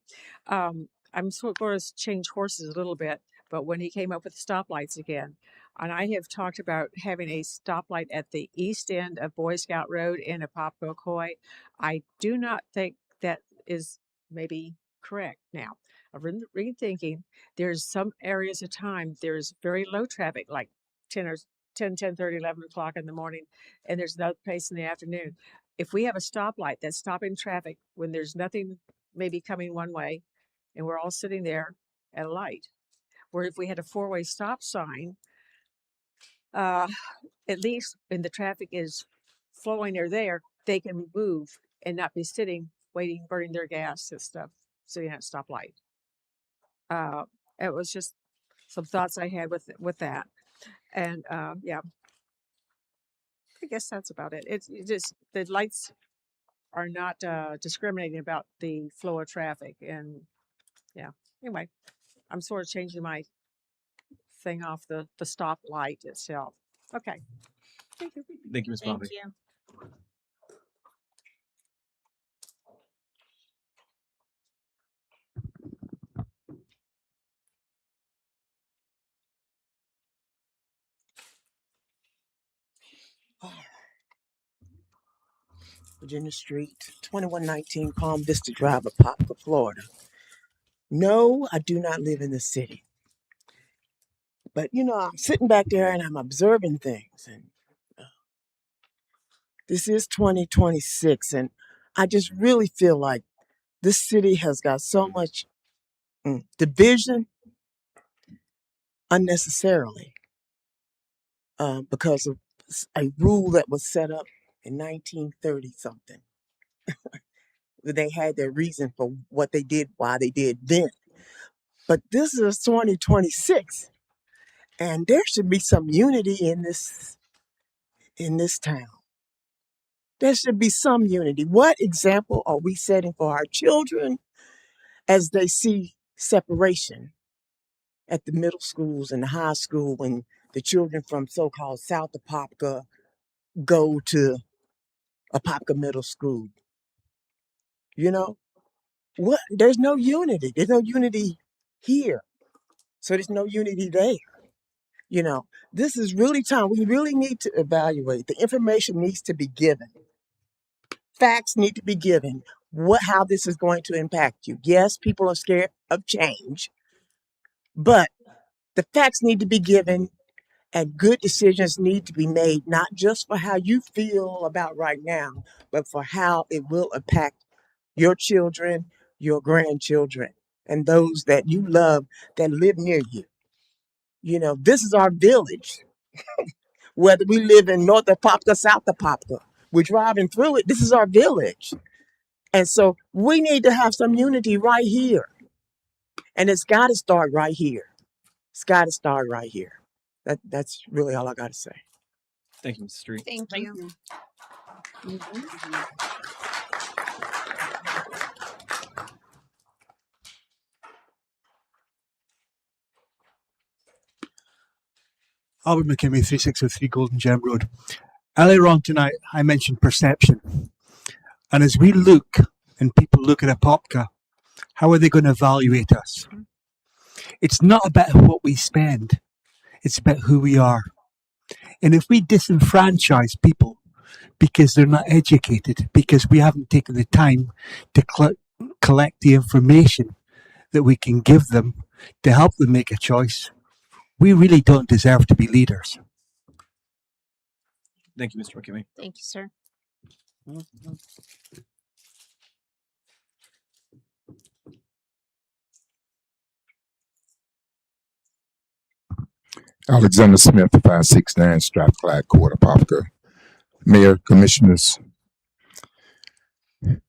I'm sort of going to change horses a little bit, but when he came up with stoplights again, and I have talked about having a stoplight at the east end of Boy Scout Road in Apopka, Coy. I do not think that is maybe correct. Now, I've been rethinking. There's some areas of time there's very low traffic, like 10:30, 11 o'clock in the morning, and there's another place in the afternoon. If we have a stoplight that's stopping traffic when there's nothing maybe coming one way, and we're all sitting there at a light, or if we had a four-way stop sign, at least when the traffic is flowing or there, they can move and not be sitting, waiting, burning their gas and stuff, sitting at a stoplight. It was just some thoughts I had with that. And yeah, I guess that's about it. It's just the lights are not discriminating about the flow of traffic. And yeah, anyway, I'm sort of changing my thing off the stop light itself. Okay. Thank you. Thank you, Ms. Bobby. Thank you. Virginia Street, 2119 Palm Vista Drive, Apopka, Florida. No, I do not live in the city. But, I'm sitting back there and I'm observing things. And this is 2026. And I just really feel like this city has got so much division unnecessarily because of a rule that was set up in 1930 something. They had their reason for what they did, why they did then. But this is 2026, and there should be some unity in this town. There should be some unity. What example are we setting for our children as they see separation at the middle schools and the high school when the children from so-called South Apopka go to Apopka Middle School? What? There's no unity. There's no unity here. So there's no unity there. This is really time. We really need to evaluate. The information needs to be given. Facts need to be given. How this is going to impact you. Yes, people are scared of change, but the facts need to be given and good decisions need to be made, not just for how you feel about right now, but for how it will impact your children, your grandchildren, and those that you love that live near you. This is our village. Whether we live in North Apopka, South Apopka, we're driving through it. This is our village. And so we need to have some unity right here. And it's got to start right here. It's got to start right here. That's really all I got to say. Thank you, Mr. Street. Thank you. Albert McKimmy, 3603 Golden Gem Road. Earlier on tonight, I mentioned perception. And as we look and people look at Apopka, how are they going to evaluate us? It's not about what we spend, it's about who we are. And if we disenfranchise people because they're not educated, because we haven't taken the time to collect the information that we can give them to help them make a choice, we really don't deserve to be leaders. Thank you, Mr. McKinney. Thank you, sir. Alexander Smith, 569 Strathclyde Court, Apopka. Mayor, Commissioners, it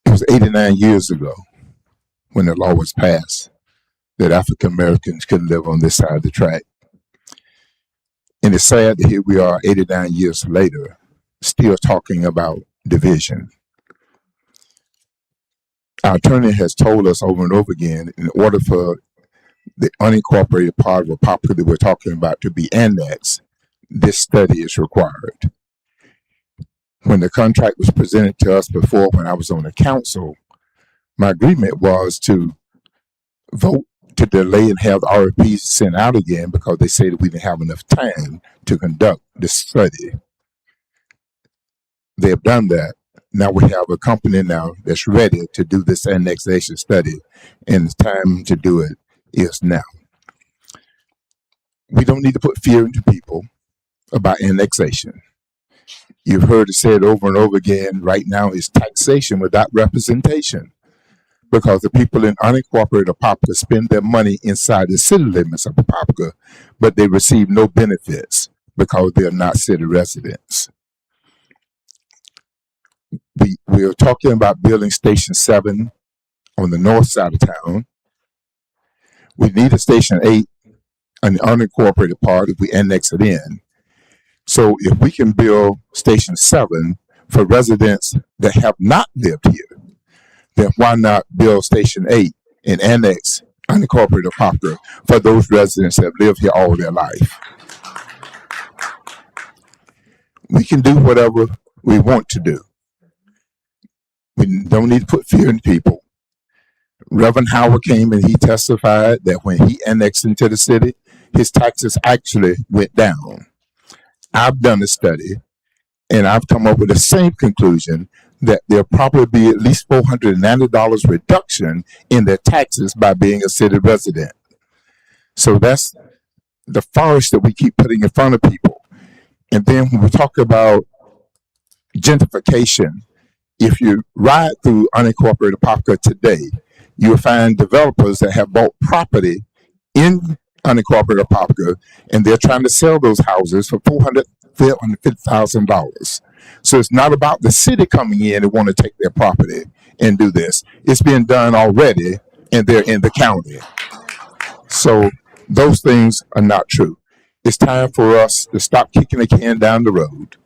was 89 years ago when the law was passed that African Americans couldn't live on this side of the track. And it's sad that here we are 89 years later, still talking about division. Our attorney has told us over and over again, in order for the unincorporated part of Apopka that we're talking about to be annexed, this study is required. When the contract was presented to us before, when I was on the council, my agreement was to vote to delay and have the RFPs sent out again because they said we didn't have enough time to conduct this study. They have done that. Now we have a company now that's ready to do this annexation study, and the time to do it is now. We don't need to put fear into people about annexation. You've heard it said over and over again, right now is taxation without representation, because the people in unincorporated Apopka spend their money inside the city limits of Apopka, but they receive no benefits because they're not city residents. We are talking about building Station 7 on the north side of town. We need a Station 8 on the unincorporated part if we annex it in. So if we can build Station 7 for residents that have not lived here, then why not build Station 8 and annex unincorporated Apopka for those residents that have lived here all their life? We can do whatever we want to do. We don't need to put fear in people. Reverend Howard came and he testified that when he annexed into the city, his taxes actually went down. I've done a study and I've come up with the same conclusion, that there'll probably be at least $490 reduction in their taxes by being a city resident. So that's the forest that we keep putting in front of people. And then when we talk about gentrification, if you ride through unincorporated Apopka today, you'll find developers that have bought property in unincorporated Apopka, and they're trying to sell those houses for $450,000. So it's not about the city coming in and want to take their property and do this. It's being done already, and they're in the county. So those things are not true. It's time for us to stop kicking the can down the road,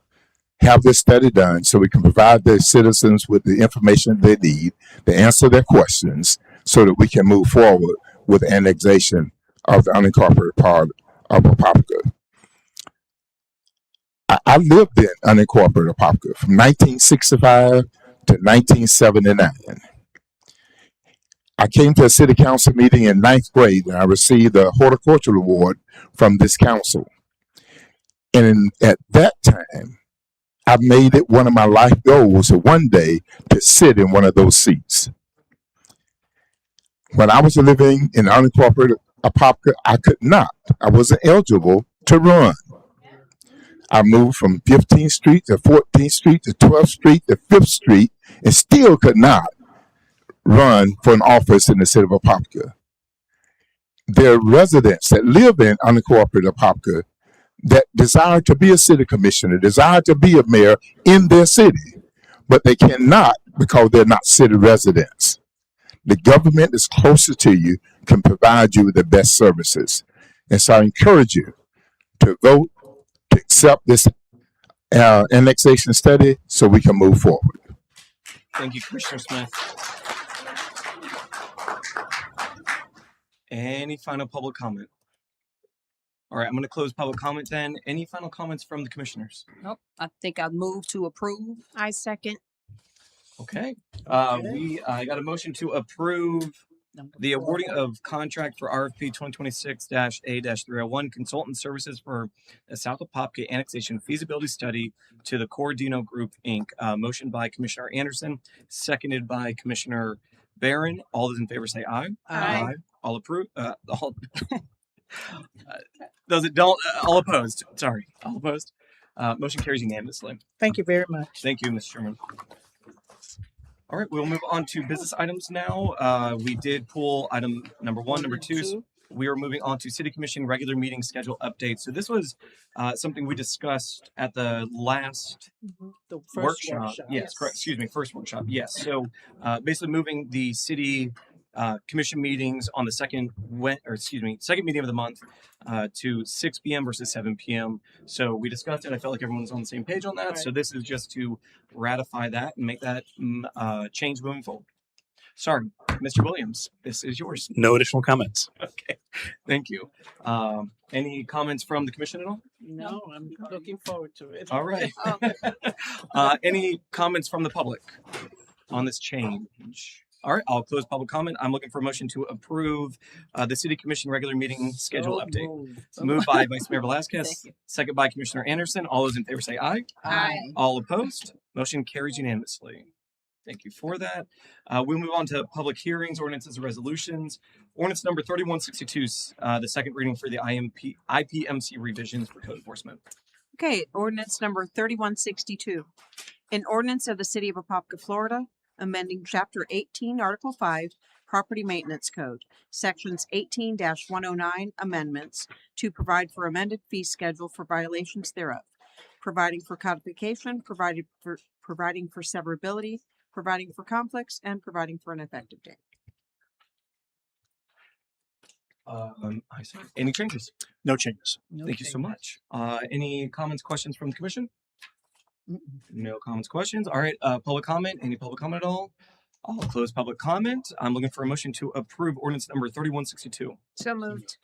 have this study done so we can provide the citizens with the information they need to answer their questions so that we can move forward with annexation of the unincorporated part of Apopka. I lived in unincorporated Apopka from 1965 to 1979. I came to a city council meeting in 9th grade and I received a horticultural award from this council. And at that time, I made it one of my life goals to one day to sit in one of those seats. When I was living in unincorporated Apopka, I could not. I wasn't eligible to run. I moved from 15th Street to 14th Street to 12th Street to 5th Street and still could not run for an office in the city of Apopka. There are residents that live in unincorporated Apopka that desire to be a city commissioner, desire to be a mayor in their city, but they cannot because they're not city residents. The government that's closer to you can provide you with the best services. And so I encourage you to vote to accept this annexation study so we can move forward. Thank you, Commissioner Smith. Any final public comment? All right, I'm going to close public comment then. Any final comments from the commissioners? Nope. I think I'd move to approve. I second. Okay. I got a motion to approve The awarding of contract for RFP 2026-A-301 consultant services for the South Apopka annexation feasibility study to the Cordino Group, Inc. Motion by Commissioner Anderson, seconded by Commissioner Barron. All those in favor say aye. Aye. All approve. All those that don't. All opposed. Sorry. All opposed. Motion carries unanimously. Thank you very much. Thank you, Mr. Chairman. All right, we'll move on to business items now. We did pull item number one, number two. We are moving on to City Commission regular meeting schedule updates. So this was something we discussed at the last The first workshop. Yes, correct. Excuse me, first workshop. Yes. So basically moving the city commission meetings on the second meeting of the month to 6 p.m. versus 7 p.m. So we discussed it. I felt like everyone's on the same page on that. Right. So this is just to ratify that and make that change moving forward. Sorry, Mr. Williams, this is yours. No additional comments. Okay, thank you. Any comments from the commission at all? No, I'm looking forward to it. All right. Any comments from the public on this change? All right, I'll close public comment. I'm looking for a motion to approve the City Commission regular meeting schedule update. Moved by Vice Mayor Velasquez, second by Commissioner Anderson. All those in favor say aye. Aye. All opposed? Motion carries unanimously. Thank you for that. We'll move on to public hearings, ordinances, and resolutions. Ordinance number 3162, the second reading for the IPMC revisions for code enforcement. Okay, ordinance number 3162. An ordinance of the City of Apopka, Florida, amending Chapter 18, Article 5, Property Maintenance Code, Sections 18-109 amendments to provide for amended fee schedule for violations thereof, providing for codification, providing for severability, providing for conflicts, and providing for an effective date. I see. Any changes? No changes. Thank you so much. Any comments, questions from the commission? No comments, questions. All right. Public comment. Any public comment at all? I'll close public comment. I'm looking for a motion to approve ordinance number 3162. So moved.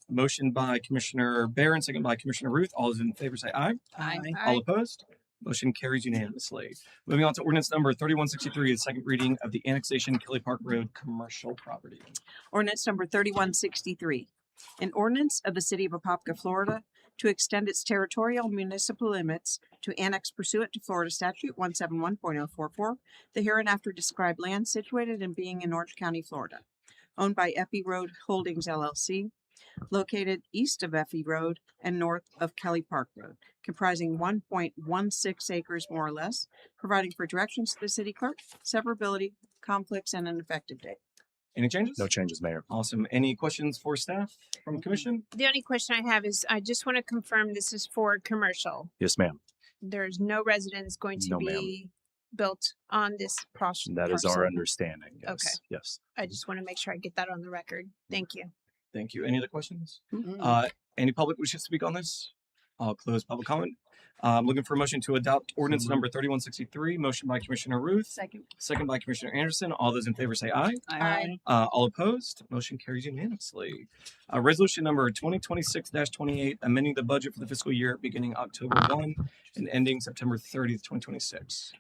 Motion by Commissioner Barron, second by Commissioner Ruth. All those in favor say aye. Aye. All opposed? Motion carries unanimously. Moving on to ordinance number 3163, the second reading of the annexation Kelly Park Road commercial property. Ordinance number 3163. An ordinance of the City of Apopka, Florida, to extend its territorial municipal limits to annex pursuant to Florida Statute 171.044, the hereinafter described land situated and being in Orange County, Florida, owned by Effie Road Holdings LLC, located east of Effie Road and north of Kelly Park Road, comprising 1.16 acres more or less, providing for directions to the city clerk, severability, conflicts, and an effective date. Any changes? No changes, Mayor. Awesome. Any questions for staff from commission? The only question I have is I just want to confirm this is for commercial. Yes, ma'am. There's no residence going to No, ma'am. be built on this parcel. That is our understanding. Yes. Okay. Yes. I just want to make sure I get that on the record. Thank you. Thank you. Any other questions? Any public wishes to speak on this? I'll close public comment. I'm looking for a motion to adopt ordinance number 3163. Motion by Commissioner Ruth. Second by Commissioner Anderson. All those in favor say aye. Aye. All opposed? Motion carries unanimously. Resolution number 2026-28, amending the budget for the fiscal year beginning October 1 and ending September 30th, 2026.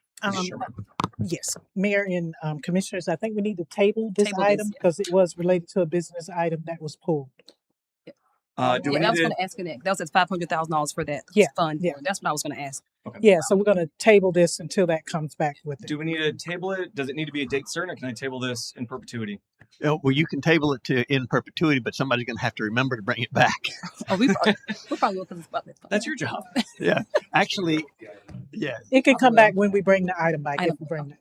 Yes, Mayor and Commissioners, I think we need to table this Table this, item because it was related to a business item that was pulled. Do Yeah, we I need was to, going to ask for that. That was $500,000 for that Yeah, fund. yeah. That's what I was going to ask. Yeah, so we're going to table this until that comes back with it. do we need to table it? Does it need to be a date certain, or can I table this in perpetuity? Well, you can table it to in perpetuity, but somebody's going to have to remember to bring it back. Oh, we're probably looking about that. That's your job. Yeah, actually, yeah. It can come back when we bring the item back if we bring it.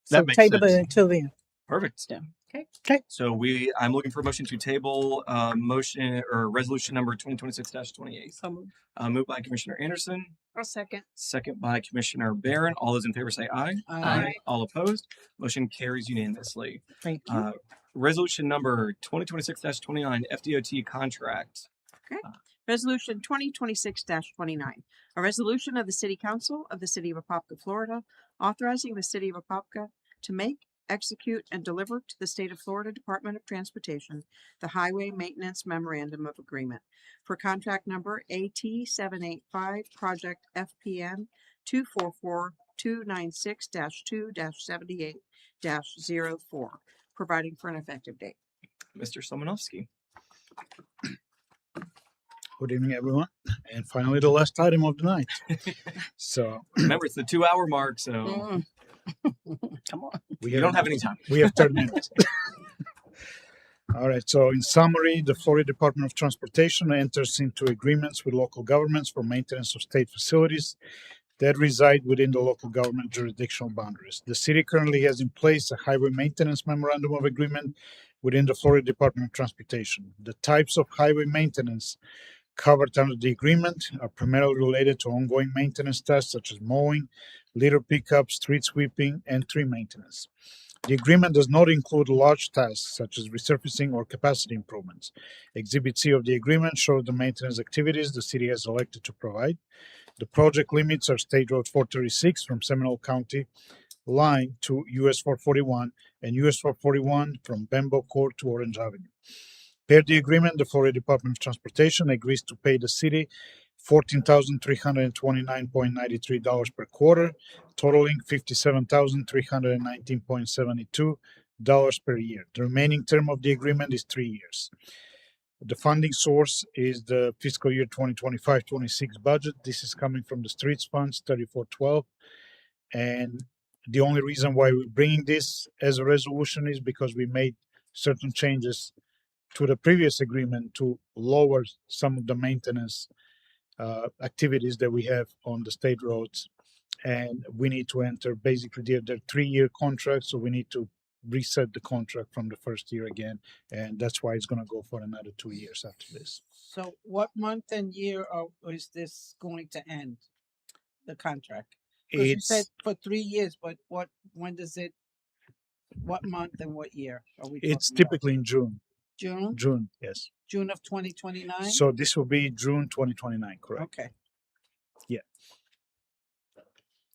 So That makes table sense. it until then. Perfect. Yeah. Okay. So I'm looking for a motion to table motion or resolution number 2026-28. So moved. Moved by Commissioner Anderson, I'll second. second by Commissioner Barron. All those in favor say aye. Aye. All opposed? Motion carries unanimously. Thank you. Resolution number 2026-29 FDOT contract. Okay. Resolution 2026-29, a resolution of the City Council of the City of Apopka, Florida, authorizing the City of Apopka to make, execute, and deliver to the State of Florida Department of Transportation the Highway Maintenance Memorandum of Agreement for contract number AT785 Project FPN 244296-2-78-04, providing for an effective date. Mr. Slomanovsky. Good evening, everyone. And finally, the last item of the night. So Remember, it's the 2-hour mark, so Come on. you don't have any time. We have 30 minutes. All right. So, in summary, the Florida Department of Transportation enters into agreements with local governments for maintenance of state facilities that reside within the local government jurisdictional boundaries. The city currently has in place a highway maintenance memorandum of agreement within the Florida Department of Transportation. The types of highway maintenance covered under the agreement are primarily related to ongoing maintenance tasks such as mowing, litter pickup, street sweeping, and tree maintenance. The agreement does not include large tasks such as resurfacing or capacity improvements. Exhibit C of the agreement shows the maintenance activities the city has elected to provide. The project limits are State Road 436 from Seminole County line to US 441 and US 441 from Bembo Court to Orange Avenue. Per the agreement, the Florida Department of Transportation agrees to pay the city $14,329.93 per quarter, totaling $57,319.72 per year. The remaining term of the agreement is 3 years. The funding source is the fiscal year 2025-26 budget. This is coming from the Streets Funds 3412. And the only reason why we're bringing this as a resolution is because we made certain changes to the previous agreement to lower some of the maintenance activities that we have on the state roads. And we need to enter basically they're 3-year contracts, so we need to reset the contract from the first year again. And that's why it's going to go for another 2 years after this. So what month and year is this going to end, the contract? Because you said for 3 years, but when does it, what month and what year are we talking It's typically in June. June? June, yes. June of 2029? So this will be June 2029, correct? Okay. Yeah.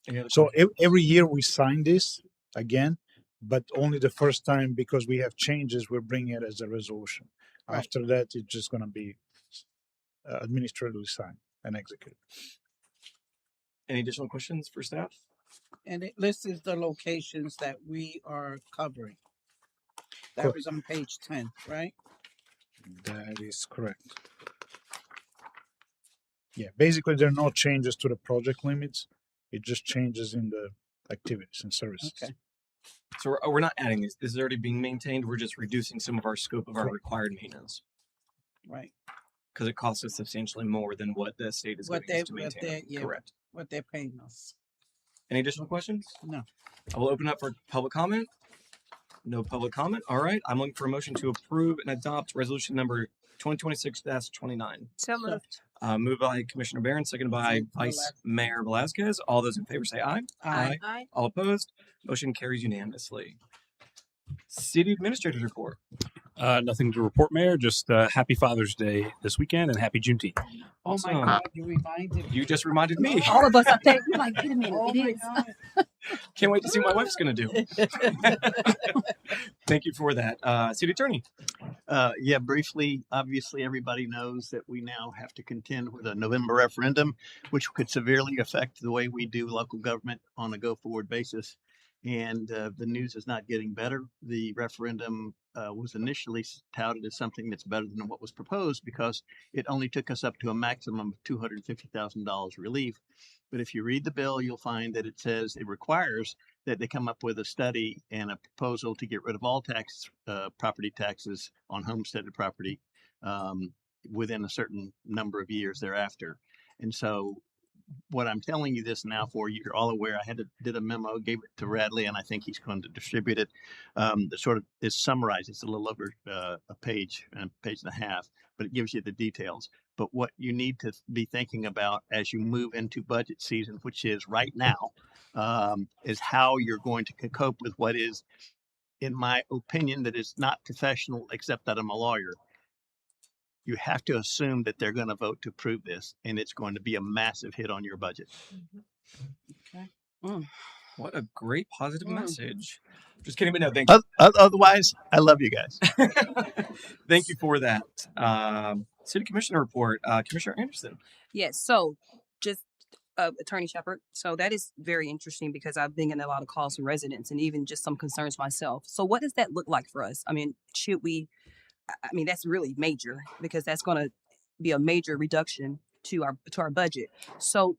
Any other So questions? every year we sign this again, but only the first time because we have changes, we're bringing it as a resolution. Right. After that, it's just going to be administratively signed and executed. Any additional questions for staff? And it lists the locations that we are covering. That Correct. was on page 10, right? That is correct. Yeah, basically there are no changes to the project limits. It just changes in the activities and services. Okay. So we're not adding these. This is already being maintained. We're just reducing some of our scope of our Correct. required maintenance Right. because it costs us substantially more than what the state is giving us to maintain. Correct. What they're paying us. Any additional questions? No. I will open up for public comment. No public comment. All right. I'm looking for a motion to approve and adopt resolution number 2026-29. So moved. Moved by Commissioner Barron, seconded by Vice Mayor Velasquez. All those in favor say aye. Aye. Aye. All opposed? Motion carries unanimously. City Administrator's report. Nothing to report, Mayor. Just happy Father's Day this weekend and happy Juneteenth. Oh Awesome. my God, you reminded me. You just reminded me. All of us up there, we're like, wait a minute, Oh it my is. God. Can't wait to see what my wife's going to do. Thank you for that. City Attorney. Yeah, briefly, obviously, everybody knows that we now have to contend with a November referendum, which could severely affect the way we do local government on a go-forward basis. And the news is not getting better. The referendum was initially touted as something that's better than what was proposed because it only took us up to a maximum of $250,000 relief. But if you read the bill, you'll find that it says it requires that they come up with a study and a proposal to get rid of all property taxes on homesteaded property within a certain number of years thereafter. And so what I'm telling you this now for, you're all aware, I did a memo, gave it to Radley, and I think he's going to distribute it. That sort of is summarized. It's a little over a page and a half, but it gives you the details. But what you need to be thinking about as you move into budget season, which is right now, is how you're going to cope with what is, in my opinion, that is not professional, except that I'm a lawyer. You have to assume that they're going to vote to approve this, and it's going to be a massive hit on your budget. Okay. What a great positive message. Just kidding, but no, thank you. Otherwise, I love you guys. Thank you for that. City Commissioner report. Commissioner Anderson. Yes, so just Attorney Shepard. So that is very interesting because I've been getting a lot of calls from residents and even just some concerns myself. So what does that look like for us? I mean, should we? I mean, that's really major because that's going to be a major reduction to our budget. So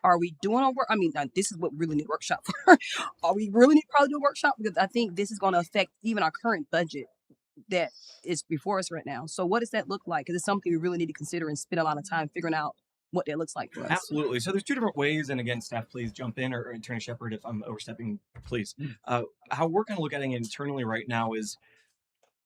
are we doing a work? I mean, this is what we really need a workshop for. Are we really need to probably do a workshop? Because I think this is going to affect even our current budget that is before us right now. So what does that look like? Because it's something we really need to consider and spend a lot of time figuring out what that looks like for us. Absolutely. So there's two different ways, and again, staff, please jump in, or Attorney Shepard, if I'm overstepping, please. How we're kind of looking at it internally right now is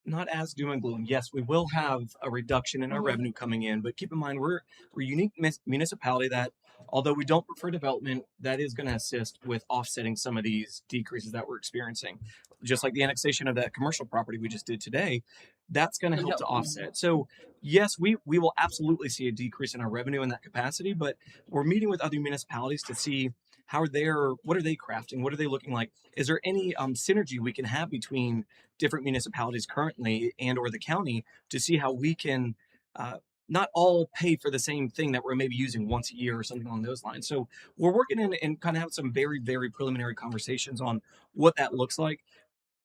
not as doom and gloom. Yes, we will have a reduction in our revenue coming in, but keep in mind we're a unique municipality that, although we don't prefer development, that is going to assist with offsetting some of these decreases that we're experiencing. Just like the annexation of that commercial property we just did today, that's going to help to offset. So yes, we will absolutely see a decrease in our revenue in that capacity, but we're meeting with other municipalities to see what are they crafting? What are they looking like? Is there any synergy we can have between different municipalities currently and or the county to see how we can not all pay for the same thing that we're maybe using once a year or something along those lines. So we're working in and kind of have some very, very preliminary conversations on what that looks like.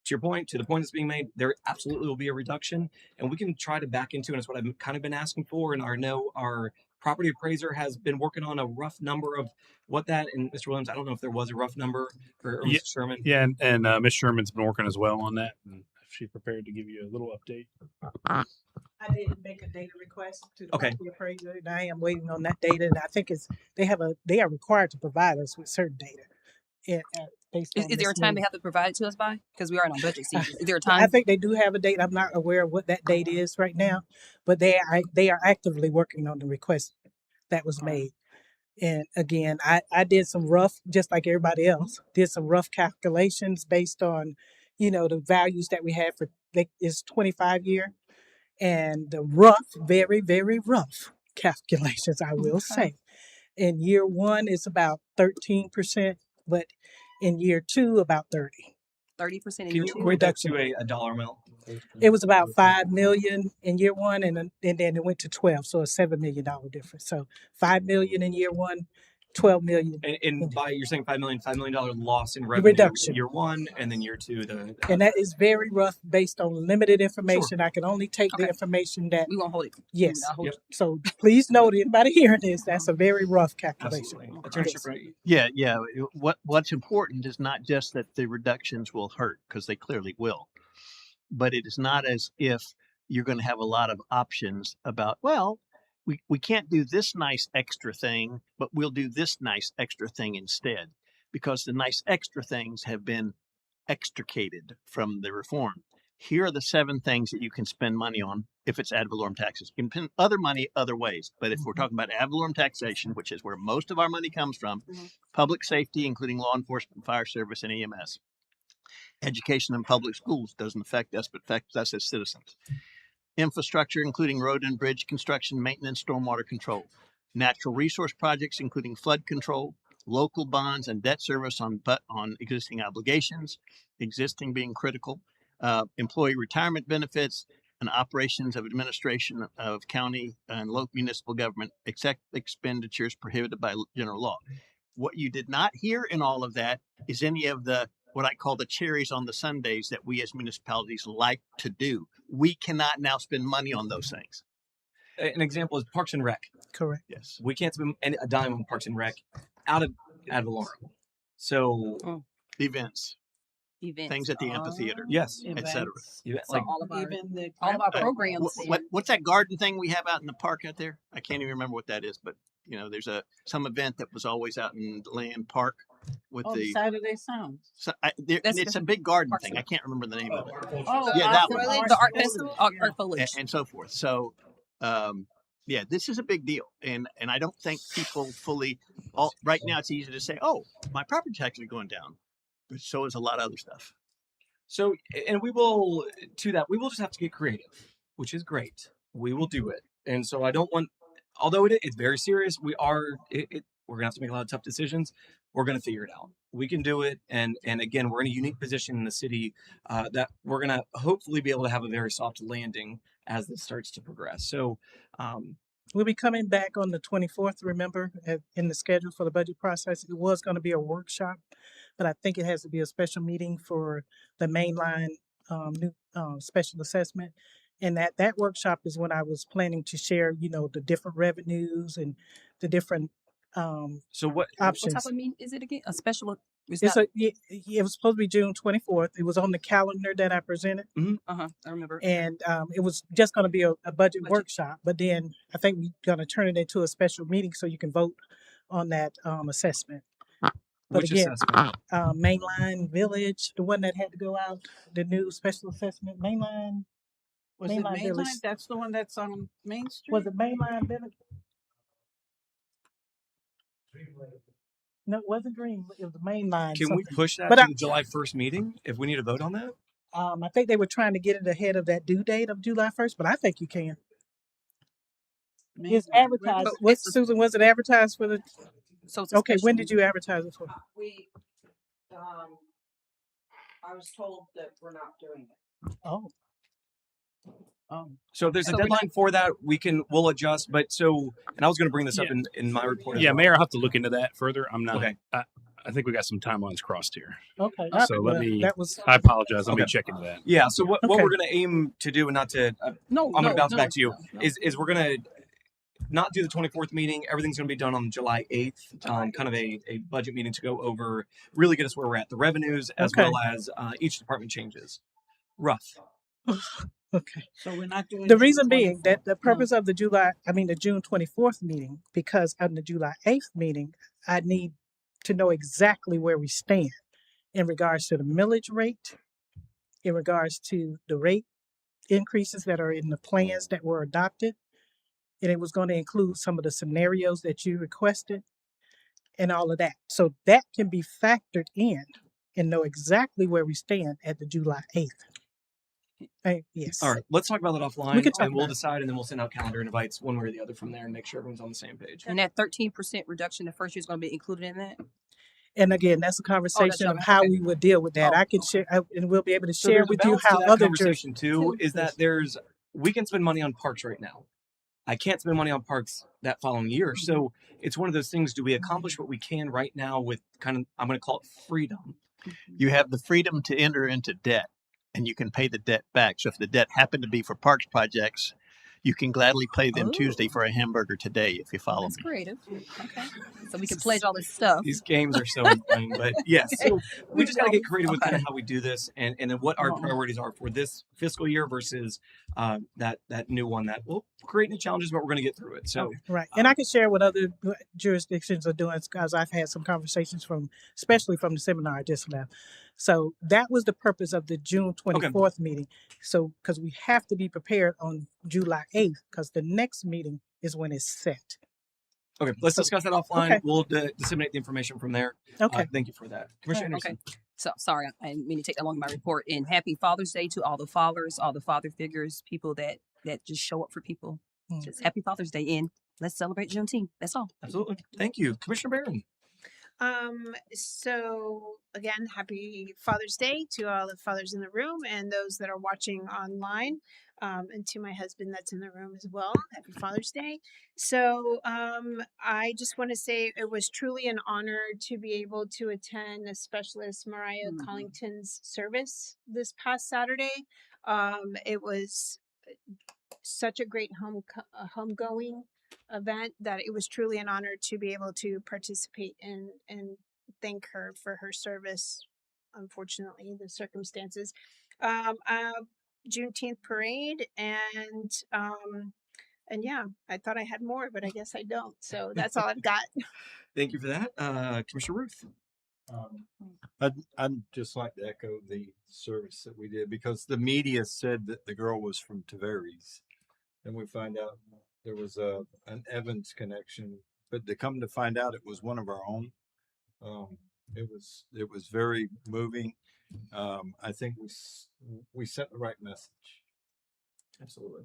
To the point that's being made, there absolutely will be a reduction, and we can try to back into it. It's what I've kind of been asking for, and I know our property appraiser has been working on a rough number of what that. And Mr. Williams, I don't know if there was a rough number or Yeah, Mr. Sherman. yeah, and Ms. Sherman's been working as well on that, and she's prepared to give you a little update. I did make a data request to the Okay. property appraiser, and I am waiting on that data. And I think they are required to provide us with certain data. Based on Is there a this time new- they have to provide it to us by? Because we aren't on budget season. Is there a I time? think they do have a date. I'm not aware of what that date is right now, but they are actively working on the request that was made. And again, I did some rough, just like everybody else, did some rough calculations based on, the values that we had for it's 25 year, and the rough, very, very rough calculations, I will say. In year one, it's about 13%, but in year two, about 30. 30% in Can year you two? equate that to a dollar amount? It was about 5 million in year one, and then it went to 12, so a $7 million difference. So 5 million in year one, 12 million And by you're saying $5 million loss in the revenue reduction. year one, and then year two the And that is very rough based on limited information. I can only take the Okay. information that We won't hold it. yes. I'll hold Yep. So please note, anybody hearing this, that's a very rough calculation. absolutely. Attorney Yes. Shepard, Yeah. What's important is not just that the reductions will hurt, because they clearly will, but it is not as if you're going to have a lot of options about, well, we can't do this nice extra thing, but we'll do this nice extra thing instead, because the nice extra things have been extricated from the reform. Here are the 7 things that you can spend money on if it's ad valorem taxes. You can spend other money other ways, but if we're talking about ad valorem taxation, which is where most of our money comes from, public safety, including law enforcement, fire service, and EMS, education in public schools doesn't affect us, but affects us as citizens. Infrastructure, including road and bridge construction, maintenance, stormwater control. Natural resource projects, including flood control. Local bonds and debt service on existing obligations, existing being critical. Employee retirement benefits and operations of administration of county and local municipal government, except expenditures prohibited by general law. What you did not hear in all of that is any of the what I call the cherries on the sundaes that we as municipalities like to do. We cannot now spend money on those things. an example is Parks and Rec. Correct. Yes. We can't spend a dime on Parks and Rec out of ad valorem. So Events, Events. things at the amphitheater, yes, etc. So all of our Uh, programs. What's that garden thing we have out in the park out there? I can't even remember what that is, but there's some event that was always out in Land Park with the the. Saturday Sounds. So it's a big garden thing. I can't remember the name of it. Oh, Yeah, that one. The art festival, art foliage. And so forth. So, yeah, this is a big deal, and I don't think people fully. Right now, it's easy to say, "Oh, my property tax is going down," but so is a lot of other stuff. So, and we will just have to get creative, which is great. We will do it. And so I don't want, although it's very serious, we're gonna have to make a lot of tough decisions. We're gonna figure it out. We can do it. And again, we're in a unique position in the city that we're gonna hopefully be able to have a very soft landing as this starts to progress. So, We'll be coming back on the 24th, remember, in the schedule for the budget process. It was going to be a workshop, but I think it has to be a special meeting for the mainline new special assessment. And that workshop is when I was planning to share, the different revenues and the different So what? What type options. of meeting is it again? A special? Is It's that? it was supposed to be June 24th. It was on the calendar that I presented. I remember. And it was just going to be a budget Budget. workshop, but then I think we're going to turn it into a special meeting so you can vote on that assessment. But Which again, assessment? Mainline Village, the one that had to go out, the new special assessment, Mainline. Was it Mainline Village. Mainline? That's the one that's on Main Street? Was it Mainline Village? No, it wasn't Green. It was Mainline. Can we something. push that But to I, the July 1st meeting if we need to vote on that? I think they were trying to get it ahead of that due date of July 1st, but I think you can. It's Mainline. advertised. But What, it's a- Susan, was it advertised for the? So it's a Okay, special when did meeting. you advertise it for? I was told that we're not doing it. Oh. So if there's a So we're deadline for that, we'll adjust. But and I was going to bring this up in my report. Yeah, as well. Mayor, I'll have to look into that further. I'm not. Okay. I think we got some timelines crossed here. Okay. So let me. That was. I apologize. Let me Okay. check into that. Yeah. So what Okay. we're going to aim to do, and not to, No, I'm going to bounce no, back to you, no. is we're going to not do the 24th meeting. Everything's going to be done on July 8th. Kind of a budget meeting to go over, really get us where we're at, the revenues as Okay. well as each department changes. Rough. Okay. So we're not doing The June reason being 24th. that the purpose of the June 24th meeting, because on the July 8th meeting, I need to know exactly where we stand in regards to the millage rate, in regards to the rate increases that are in the plans that were adopted. And it was going to include some of the scenarios that you requested and all of that. So that can be factored in and know exactly where we stand at the July 8th. Yes. All right. Let's talk about that offline, We can talk and we'll about it. decide, and then we'll send out calendar invites one way or the other from there, and make sure everyone's on the same page. And that 13% reduction the first year is going to be included in that. And again, that's a conversation of okay. how we would deal with that. Oh, I can share, and we'll be able to So share there's a with you balance to how that other conversation too. Is that Yes. we can spend money on parks right now. I can't spend money on parks that following year. So it's one of those things. Do we accomplish what we can right now with kind of, I'm going to call it freedom? You have the freedom to enter into debt, and you can pay the debt back. So if the debt happened to be for parks projects, you can gladly pay them Tuesday for a hamburger today, if you follow That's me. creative. Okay. So we can pledge all this stuff. These games are so annoying, but yes. So we just got to get creative with kind of Okay. how we do this and then what our priorities are for this fiscal year versus that new one that will create new challenges, but we're going to get through it. So Right. And I can share what other jurisdictions are doing because I've had some conversations especially from the seminar I just left. So that was the purpose of the June 24th meeting. So, because we have to be prepared on July 8th because the next meeting is when it's set. okay, let's So- discuss that offline. Okay. We'll disseminate the information from there. Okay. Thank you for that, Commissioner Anderson. Okay. So sorry, I didn't mean to take that long in my report. And happy Father's Day to all the fathers, all the father figures, people that just show up for people. Mm. Just happy Father's Day, and let's celebrate Juneteenth. That's all. Absolutely. Thank you, Commissioner Barron. So again, happy Father's Day to all the fathers in the room and those that are watching online. And to my husband that's in the room as well. Happy Father's Day. So I just want to say it was truly an honor to be able to attend a specialist Mariah Collington's service this past Saturday. It was such a great homegoing event that it was truly an honor to be able to participate in and thank her for her service. Unfortunately, the circumstances. Juneteenth parade and yeah, I thought I had more, but I guess I don't. So that's all I've got. Thank you for that, Commissioner Ruth. I'd just like to echo the service that we did because the media said that the girl was from Tavares. Then we find out there was an Evans connection, but to come to find out it was one of our own. It was very moving. I think we sent the right message. Absolutely.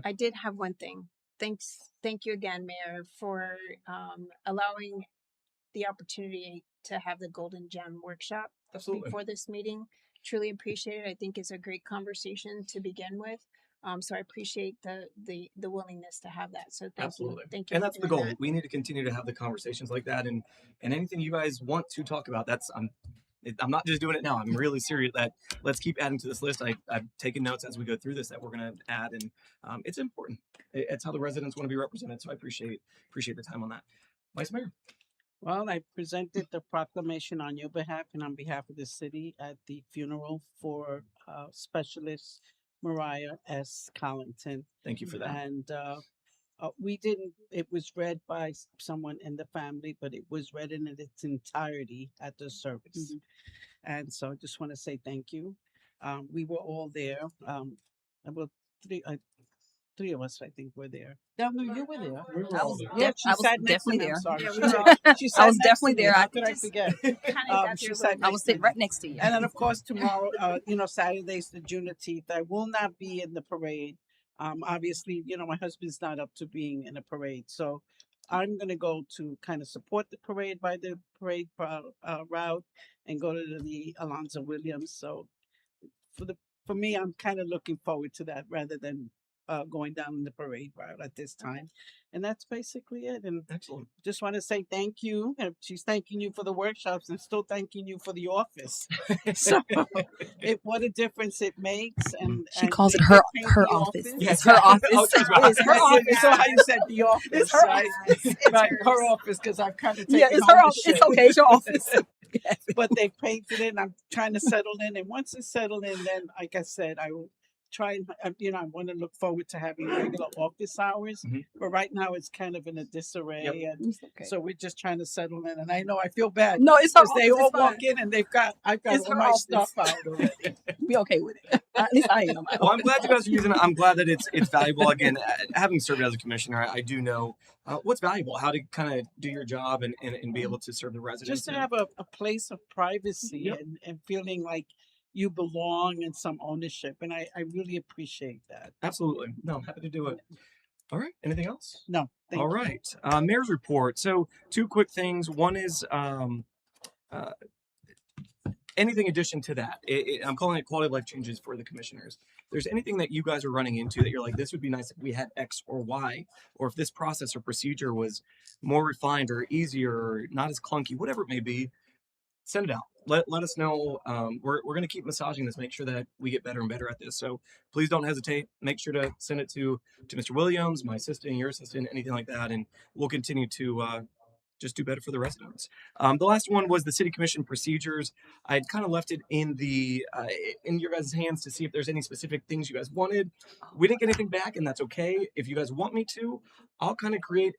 I did have one thing. Thank you again, Mayor, for allowing the opportunity to have the Golden Gem workshop Absolutely. before this meeting. Truly appreciate it. I think it's a great conversation to begin with. So I appreciate the willingness to have that. So thank Absolutely. you. Thank you. And for that's the doing goal. that. We need to continue to have the conversations like that, and anything you guys want to talk about. I'm not just doing it now. I'm really serious that let's keep adding to this list. I've taken notes as we go through this that we're going to add, and it's important. It's how the residents want to be represented. So I appreciate the time on that. Vice Mayor. Well, I presented the proclamation on your behalf and on behalf of the city at the funeral for Specialist Mariah S. Collington. Thank you for that. And we didn't, it was read by someone in the family, but it was read in its entirety at the service. And so I just want to say thank you. We were all there. About three of us, I think, were there. No, you were there. I was, Yeah, she I was sat next to definitely me. there. I'm sorry. Yeah, She we sat- were she I sat was next definitely to me. there. How could I forget? She sat I was next to sitting me. right next to you. And then, of course, tomorrow, Saturday's the Juneteenth. I will not be in the parade. Obviously, my husband's not up to being in a parade, so I'm gonna go to kind of support the parade by the parade route and go to the Alonzo Williams. So for me, I'm kind of looking forward to that rather than going down the parade route at this time. And that's basically it. And Excellent. just want to say thank you. She's thanking you for the workshops and still thanking you for the office. So what a difference it makes. And She calls it they her paint her the office. Yes. It's her office. It's her office. So how you said the office, It's her right? office. Right, her office, because I've kind of taken Yeah, it's her office. ownership. It's okay. It's your office. But they painted it, and I'm trying to settle in. And once it's settled in, then, like I said, I will try and, I want to look forward to having regular office hours. Mhm. But right now, it's kind of in a disarray. Yep. And It's okay. so we're just trying to settle in. And I know I feel bad. No, it's her Because they office. all It's walk fine. in and I've got It's all her my office. stuff out already. Be okay with it. At least I am. Well, I'm glad you guys are using it. I'm glad that it's valuable. Again, having served as a commissioner, I do know what's valuable, how to kind of do your job and be able to serve the residents. Just to and- have a place of privacy Yep. and feeling like you belong and some ownership. And I really appreciate that. Absolutely. No, I'm happy to do it. All right. Anything else? No, thank All you. right. Mayor's report. So two quick things. One is anything addition to that. I'm calling it quality of life changes for the commissioners. If there's anything that you guys are running into that you're like, this would be nice if we had X or Y, or if this process or procedure was more refined or easier or not as clunky, whatever it may be, send it out. Let us know. We're going to keep massaging this, make sure that we get better and better at this. So please don't hesitate. Make sure to send it to Mr. Williams, my assistant, your assistant, anything like that, and we'll continue to just do better for the residents. The last one was the city commission procedures. I'd kind of left it in your guys' hands to see if there's any specific things you guys wanted. We didn't get anything back, and that's okay. If you guys want me to, I'll kind of create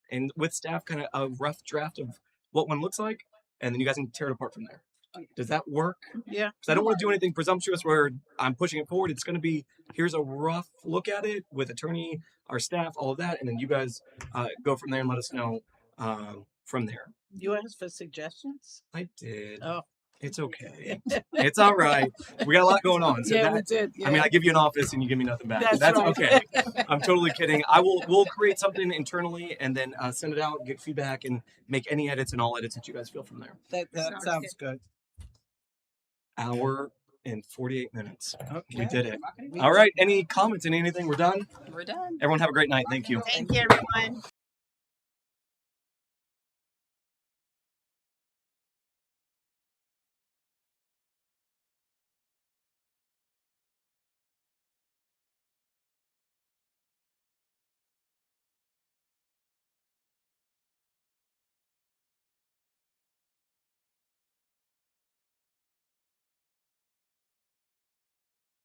and with staff kind of a rough draft of what one looks like, and then you guys can tear it apart from there. Does that work? Yeah. Because I don't want to do anything presumptuous where I'm pushing it forward. It's going to be, here's a rough look at it with attorney, our staff, all of that, and then you guys go from there and let us know from there. You asked for suggestions? I did. Oh. It's okay. It's all right. We got a lot going on. So Yeah, we did. I mean, Yeah. I give you an office and you give me nothing back. That's right. okay. I'm totally kidding. We'll create something internally and then send it out, get feedback, and make any edits and all edits that you guys feel from there. That sounds good. Hour and 48 minutes. We Okay. did it. All right. Any comments and anything? We're done? We're done. Everyone have a great night. Thank you. Thank you, everyone.